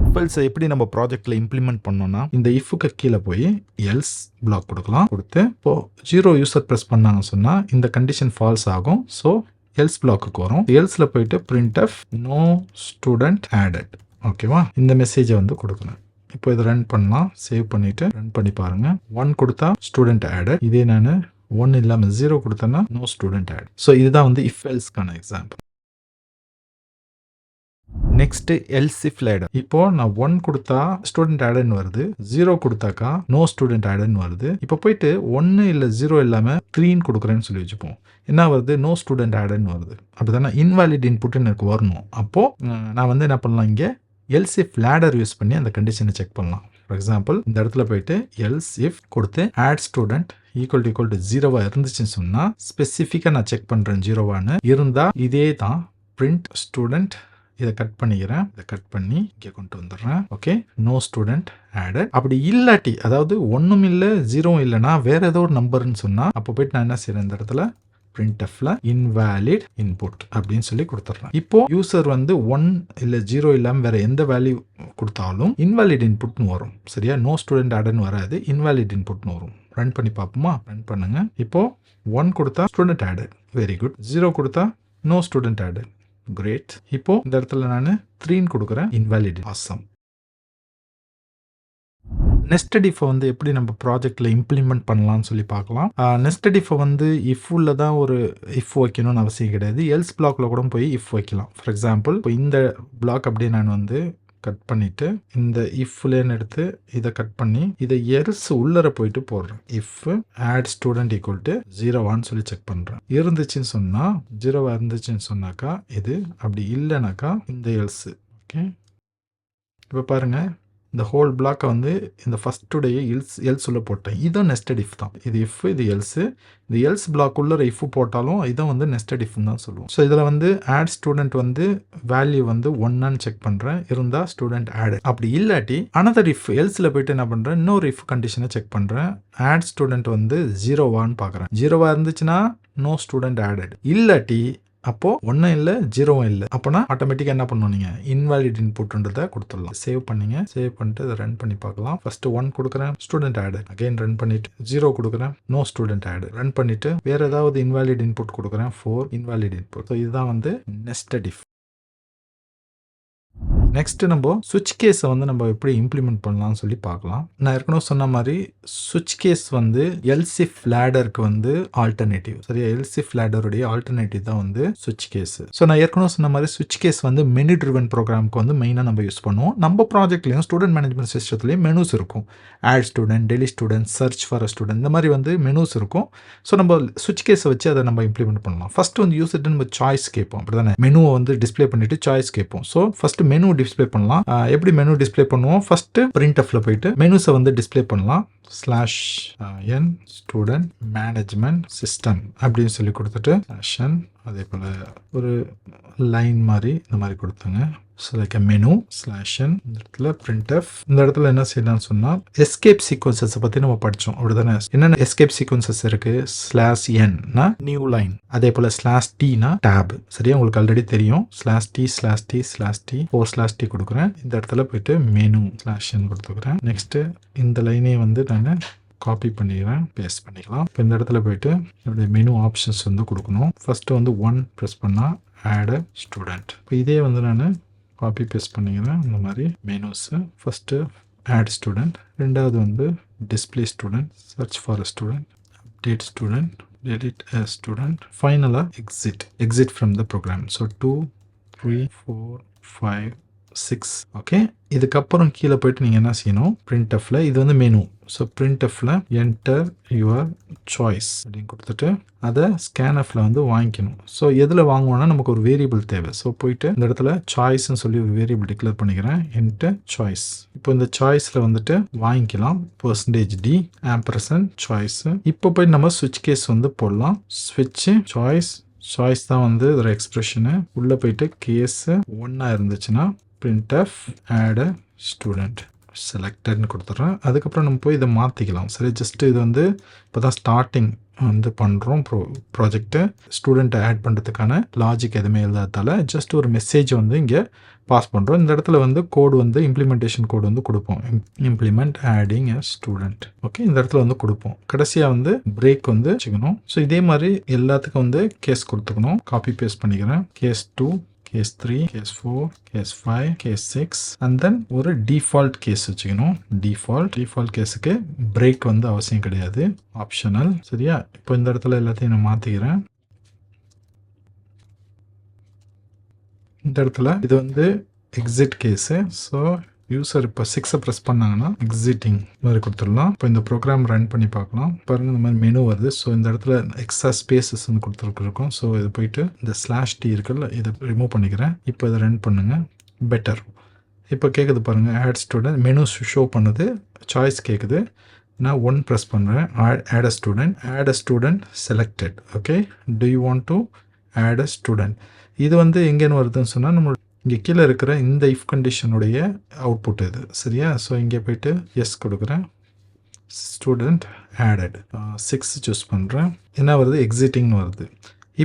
இஃப்எல்ஸை எப்படி நம்ம ப்ராஜெக்டில் இம்ப்ளிமெண்ட் பண்ணோம்னா, இந்த இஃப்க்கு கீழே போய் எல்ஸ் பிளாக் கொடுக்கலாம். கொடுத்து இப்போது 0 யூசர் ப்ரெஸ் பண்ணாங்கன்னு சொன்னால் இந்த கண்டிஷன் ஃபால்ஸ் ஆகும். ஸோ எல்ஸ் பிளாக்குக்கு வரும். எல்ஸில் போயிட்டு printf நோ ஸ்டூடெண்ட் ஆடட். ஓகேவா? இந்த மெசேஜை வந்து கொடுக்கணும். இப்போ இதை ரன் பண்ணலாம். சேவ் பண்ணிவிட்டு ரன் பண்ணி பாருங்கள். 1 கொடுத்தா ஸ்டூடெண்ட் ஆடட். இதே நான் 1 இல்லாமல் 0 கொடுத்தேன்னா நோ ஸ்டூடெண்ட் ஆட். ஸோ இதுதான் வந்து இஃப் எல்ஸ்க்கான example. Next else if ladder. இப்போ நான் 1 கொடுத்தா ஸ்டூடெண்ட் ஆடட்னு வருது, 0 கொடுத்தாக்கா நோ ஸ்டூடெண்ட் ஆடட்னு வருது. இப்போ போயிட்டு 1 இல்லை 0 இல்லாமல் 3 கொடுக்குறேன்னு சொல்லி வச்சுப்போம். என்ன வருது? நோ ஸ்டூடெண்ட் ஆடட்னு வருது. அப்படிதானே? இன்வாலிட் இன்புட்னு எனக்கு வரணும். அப்போது நான் வந்து என்ன பண்ணலாம், இங்கே எல்ஸ் இஃப் லேடர் யூஸ் பண்ணி அந்த கண்டிஷனை செக் பண்ணலாம். ஃபார் எக்ஸாம்பிள் இந்த இடத்துல போயிட்டு எல்ஸ் இஃப் கொடுத்து ஆட் ஸ்டூடெண்ட் ஈக்குவல் டு 0 இருந்துச்சுன்னு சொன்னால் ஸ்பெசிஃபிக்காக நான் செக் பண்ணுறேன் 0 இருந்தால் இதே தான் பிரிண்ட் ஸ்டூடெண்ட். இதை கட் பண்ணிக்கிறேன். இதை கட் பண்ணி இங்கே கொண்டு வந்துடுறேன். Okay, no student added. அப்படி இல்லாட்டி, அதாவது 1 இல்லை 0 இல்லைனா வேற ஏதோ ஒரு நம்பர்னு சொன்னால் அப்போ போயிட்டு நான் என்ன செய்கிறேன், இந்த இடத்துல printfல இன்வாலிட் இன்புட் அப்படின்னு சொல்லி கொடுத்துட்றேன். இப்போ யூசர் வந்து 1 இல்லை 0 இல்லாமல் வேற எந்த வேல்யூ கொடுத்தாலும் இன்வாலிட் இன்புட்னு வரும். சரியா? நோ ஸ்டூடெண்ட் ஆடட்னு வராது, இன்வாலிட் இன்புட்னு வரும். ரன் பண்ணி பார்ப்போமா? ரன் பண்ணுங்க. இப்போ 1 கொடுத்தா ஸ்டூடெண்ட் ஆடட், வெரி குட். 0 கொடுத்தா நோ ஸ்டூடெண்ட் ஆடட், கிரேட். இப்போ இந்த இடத்துல நான் 3 கொடுக்குறேன், இன்வாலிட். ஆசம். நெஸ்டட் இஃபை வந்து எப்படி நம்ம ப்ராஜெக்டில் இம்ப்ளிமெண்ட் பண்ணலாம்னு சொல்லி பார்க்கலாம். நெஸ்டட் இஃபை வந்து இஃப்ல தான் ஒரு இஃப் வைக்கணும்னு அவசியம் கிடையாது. எல்ஸ் பிளாக்ல கூட போய் இஃப் வைக்கலாம். ஃபார் எக்ஸாம்பிள் இப்போ இந்த பிளாக் அப்படியே நான் வந்து கட் பண்ணிவிட்டு இந்த இஃப்லேன்னு எடுத்து இதை கட் பண்ணி இதை எல்ஸ் உள்ளர போயிட்டு போடுறேன். If add student equal to 0 சொல்லி செக் பண்ணுறேன். இருந்துச்சுன்னு சொன்னால் 0 இருந்துச்சுன்னு சொன்னாக்கா இது, அப்படி இல்லைனாக்கா இந்த எல்ஸ். ஓகே, இப்போ பாருங்கள், இந்த ஹோல் பிளாக்கை வந்து இந்த ஃபஸ்ட்டுடைய எல்ஸ் உள்ள போட்டேன். இதுதான் நெஸ்டட் இஃப் தான். இது இஃப், இது எல்ஸு. இந்த எல்ஸ் பிளாக் உள்ள இஃப் போட்டாலும் இதை வந்து நெஸ்டட் இஃப்னு தான் சொல்லுவோம். ஸோ இதில் வந்து ஆட் ஸ்டூடெண்ட் வந்து வேல்யூ வந்து 1 செக் பண்ணுறேன். இருந்தால் ஸ்டூடெண்ட் ஆட். அப்படி இல்லாட்டி அனதர் இஃப் எல்ஸில் போயிட்டு என்ன பண்ணுறேன், இன்னொரு இஃப் கண்டிஷனை செக் பண்ணுறேன். ஆட் ஸ்டூடெண்ட் வந்து 0 பார்க்குறேன். 0 இருந்துச்சுன்னா நோ ஸ்டூடெண்ட் ஆடட். இல்லாட்டி அப்போது 1 இல்லை 0 இல்லை, அப்போனா ஆட்டோமேட்டிக்காக என்ன பண்ணணும், நீங்கள் இன்வாலிட் இன்புட்ன்றதை கொடுத்துடலாம். சேவ் பண்ணிங்க. சேவ் பண்ணிட்டு அதை ரன் பண்ணி பார்க்கலாம். ஃபஸ்ட்டு 1 கொடுக்குறேன், ஸ்டூடெண்ட் ஆடு. அகைன் ரன் பண்ணிட்டு 0 கொடுக்குறேன், நோ ஸ்டூடெண்ட் ஆடு. ரன் பண்ணிட்டு வேறு ஏதாவது இன்வாலிட் இன்புட் கொடுக்குறேன், 4 இன்வாலிட் இன்புட். ஸோ இதுதான் வந்து நெஸ்டட் இஃப். நெக்ஸ்ட் நம்ம சுவிட்ச் கேஸை வந்து நம்ம எப்படி இம்ப்ளிமெண்ட் பண்ணலாம்னு சொல்லி பார்க்கலாம். நான் ஏற்கனவே சொன்ன மாதிரி சுவிட்ச் கேஸ் வந்து எல்சிஃப் லேடருக்கு வந்து ஆல்டர்னேட்டிவ். சரியா, எல்சிஃப் லேடருடைய ஆல்டர்னேட்டிவ் தான் வந்து சுவிட்ச் கேஸ். ஸோ நான் ஏற்கனவே சொன்ன மாதிரி சுவிட்ச் கேஸ் வந்து மெனு ட்ரிவன் ப்ரோக்ராமுக்கு வந்து மெயினாக நம்ம யூஸ் பண்ணுவோம். நம்ம ப்ராஜெக்ட்லையும் ஸ்டூடெண்ட் மேனேஜ்மெண்ட் சிஸ்டத்துலேயும் மெனூஸ் இருக்கும். Add student, delete student, search for a student, இந்த மாதிரி வந்து மெனூஸ் இருக்கும். ஸோ நம்ம சுவிட்ச் கேஸை வச்சு அதை நம்ம இம்ப்ளிமெண்ட் பண்ணலாம். ஃபர்ஸ்ட் வந்து யூசர்ட்டு நம்ம சாய்ஸ் கேட்போம், அப்படி தானே? மெனுவை வந்து டிஸ்பிளே பண்ணிட்டு சாய்ஸ் கேட்போம். ஸோ ஃபர்ஸ்ட் மெனு டிஸ்பிளே பண்ணலாம். எப்படி மெனு டிஸ்பிளே பண்ணுவோம்? ஃபர்ஸ்ட் printfல போயிட்டு மெனுஸை வந்து டிஸ்பிளே பண்ணலாம். /n ஸ்டூடெண்ட் மேனேஜ்மெண்ட் சிஸ்டம் அப்படின்னு சொல்லி கொடுத்துட்டு /n அதே போல் ஒரு லைன் மாதிரி இந்த மாதிரி கொடுத்துங்க. ஸோ லைக் மெனு /n இந்த இடத்துல printf. இந்த இடத்துல என்ன செய்யலாம்னு சொன்னால் எஸ்கேப் சீக்வன்சஸை பற்றி நம்ம படித்தோம், அப்படி தானே? என்னென்ன எஸ்கேப் சீக்வன்சஸ் இருக்குது? /n நியூ லைன், அதே போல் /t டேப். சரியா, உங்களுக்கு ஆல்ரெடி தெரியும். /t/t/t கொடுக்குறேன். இந்த இடத்துல போயிட்டு மெனு /n கொடுத்துக்கிறேன். நெக்ஸ்ட்டு இந்த லைனே வந்து நான் காப்பி பண்ணிக்கிறேன், பேஸ்ட் பண்ணிக்கலாம். இப்போ இந்த இடத்துல போயிட்டு என்னுடைய மெனு ஆப்ஷன்ஸ் வந்து கொடுக்கணும். ஃபஸ்ட்டு வந்து 1 ப்ரெஸ் பண்ணால் ஆட் அ ஸ்டூடெண்ட். இப்போ இதே வந்து நான் காப்பி பேஸ்ட் பண்ணிக்கிறேன். இந்த மாதிரி மெனுஸு ஃபஸ்ட்டு ஆட் ஸ்டூடெண்ட், ரெண்டாவது வந்து display student, search for a student, update student, delete a student, ஃபைனலாக exit from the program. So 2 3 4 5 6. Okay, இதுக்கப்புறம் கீழே போயிட்டு நீங்கள் என்ன செய்யணும்? printfல இது வந்து மெனு. ஸோ printfல enter your choice அப்படின்னு கொடுத்துட்டு அதை scanfல வந்து வாங்கிக்கணும். ஸோ எதில் வாங்குவோம்னா நமக்கு ஒரு வேரியபிள் தேவை. ஸோ போயிட்டு இந்த இடத்துல சாய்ஸ்ன்னு சொல்லி ஒரு வேரியபிள் டிக்ளேர் பண்ணிக்கிறேன், enter choice. இப்போ இந்த சாய்ஸில் வந்துட்டு வாங்கிக்கலாம். %d %choice. இப்போ போய் நம்ம சுவிட்ச் கேஸ் வந்து போடலாம். ஸ்விட்ச் சாய்ஸ் தான் வந்து ஒரு எக்ஸ்பிரஷனு. உள்ளே போயிட்டு கேஸு 1 இருந்துச்சுன்னா printf add a student செலக்டட்னு கொடுத்துட்றேன். அதுக்கப்புறம் நம்ம போய் இதை மாற்றிக்கலாம். சரி, ஜஸ்ட்டு இது வந்து இப்போ தான் ஸ்டார்டிங் வந்து பண்ணுறோம் ப்ராஜெக்ட்டு. ஸ்டூடெண்ட்டை ஆட் பண்ணுறதுக்கான லாஜிக் எதுவுமே இல்லாதால ஜஸ்ட் ஒரு மெசேஜ் வந்து இங்கே பாஸ் பண்ணுறோம். இந்த இடத்துல வந்து கோடு வந்து இம்ப்ளிமெண்டேஷன் கோடு வந்து கொடுப்போம். இம்ப்ளிமெண்ட் ஆடிங் எ ஸ்டூடெண்ட். ஓகே, இந்த இடத்துல வந்து கொடுப்போம். கடைசியாக வந்து பிரேக் வந்து வச்சுக்கணும். ஸோ இதே மாதிரி எல்லாத்துக்கும் வந்து கேஸ் கொடுத்துக்கணும். காப்பி பேஸ்ட் பண்ணிக்கிறேன். Case 2, case 3, case 4, case 5, case 6 and then ஒரு டிஃபால்ட் கேஸ் வச்சுக்கணும். டிஃபால்ட் கேஸுக்கு பிரேக் வந்து அவசியம் கிடையாது, ஆப்ஷனல். சரியா, இப்போ இந்த இடத்துல எல்லாத்தையும் நான் மாற்றிக்கிறேன். இந்த இடத்துல இது வந்து எக்ஸிட் கேஸு. ஸோ யூசர் இப்போ 6 ப்ரெஸ் பண்ணாங்கன்னா எக்ஸிட்டிங் மாதிரி கொடுத்துடலாம். இப்போ இந்த ப்ரோக்ராம் ரன் பண்ணி பார்க்கலாம். பாருங்கள், இந்த மாதிரி மெனு வருது. ஸோ இந்த இடத்துல எக்ஸ்ட்ரா ஸ்பேசஸ் வந்து கொடுத்துருக்கோம். ஸோ இது போயிட்டு இந்த /t இருக்குல்ல, இதை ரிமூவ் பண்ணிக்கிறேன். இப்போ இதை ரன் பண்ணுங்கள். பெட்டர். இப்போ கேட்குது பாருங்கள், ஆட் ஸ்டூடெண்ட் மெனு ஷோ பண்ணுது, சாய்ஸ் கேட்குது. நான் 1 ப்ரெஸ் பண்ணுறேன். Add a student selected. Okay, do you want to add a student. இது வந்து எங்கேன்னு வருதுன்னு சொன்னால் நம்ம இங்கே கீழே இருக்கிற இந்த இஃப் கண்டிஷனுடைய அவுட்புட் இது. சரியா, ஸோ இங்கே போயிட்டு எஸ் கொடுக்குறேன். ஸ்டூடெண்ட் ஆடட் 6 சூஸ் பண்ணுறேன். என்ன வருது? எக்ஸிட்டிங்னு வருது.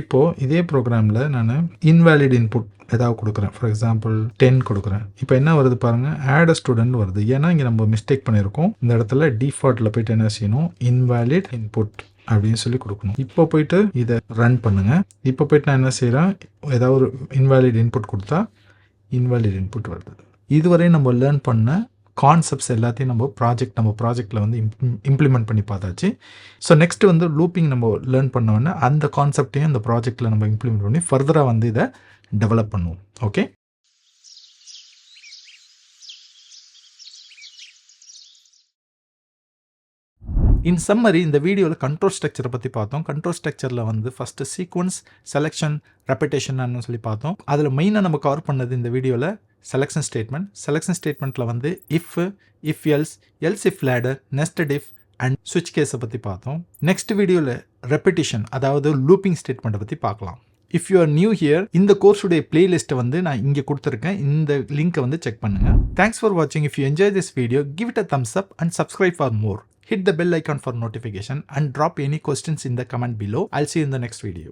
இப்போது இதே ப்ரோக்ராமில் நான் இன்வேலிட் இன்புட் ஏதாவது கொடுக்குறேன். ஃபார் எக்ஸாம்பிள் 10 கொடுக்குறேன். இப்போ என்ன வருது பாருங்கள், ஆட் அ ஸ்டூடெண்ட் வருது. ஏன்னா இங்கே நம்ம மிஸ்டேக் பண்ணியிருக்கோம். இந்த இடத்துல டிஃபால்ட்டில் போயிட்டு என்ன செய்யணும்? இன்வேலிட் இன்புட் அப்படின்னு சொல்லி கொடுக்கணும். இப்போ போயிட்டு இதை ரன் பண்ணுங்கள். இப்போ போயிட்டு நான் என்ன செய்கிறேன்? ஏதாவது ஒரு இன்வேலிட் இன்புட் கொடுத்தா இன்வாலிட் இன்புட் வருது. இதுவரை நம்ம லேர்ன் பண்ண கான்செப்ட்ஸ் எல்லாத்தையும் நம்ம ப்ராஜெக்டில் வந்து இம்ப்ளிமெண்ட் பண்ணி பார்த்தாச்சு. ஸோ நெக்ஸ்ட் வந்து லூப்பிங் நம்ம லேர்ன் பண்ணோன்னா அந்த கான்செப்டையும் இந்த ப்ராஜெக்டில் நம்ம இம்ப்ளிமெண்ட் பண்ணி ஃபர்தராக வந்து இதை டெவலப் பண்ணுவோம். ஓகே, இன் சம்மரி இந்த வீடியோவில் கண்ட்ரோல் ஸ்ட்ரக்சரை பற்றி பார்த்தோம். கண்ட்ரோல் ஸ்ட்ரக்சரில் வந்து ஃபஸ்ட்டு சீக்வன்ஸ், செலெக்ஷன், ரெப்பிட்டேஷன் சொல்லி பார்த்தோம். அதில் மெயினாக நம்ம கவர் பண்ணது இந்த வீடியோவில் செலெக்ஷன் ஸ்டேட்மெண்ட்டில் வந்து if else if ladder, nested if and சுவிட்ச் கேஸை பற்றி பார்த்தோம். நெக்ஸ்ட் வீடியோவில் ரெப்பிட்டேஷன், அதாவது லூப்பிங் ஸ்டேட்மெண்ட்டை பற்றி பார்க்கலாம். If you are new here, இந்த கோர்ஸுடைய பிளேலிஸ்ட்டை வந்து நான் இங்கே கொடுத்துருக்கேன். இந்த லிங்க்கை வந்து செக் பண்ணுங்கள். தேங்க்ஸ் ஃபார் வாட்சிங். If you enjoy this video, give it a thumbs up and subscribe for more. Hit the bell icon for notification and drop any questions in the comment below. I'll see you in the next video.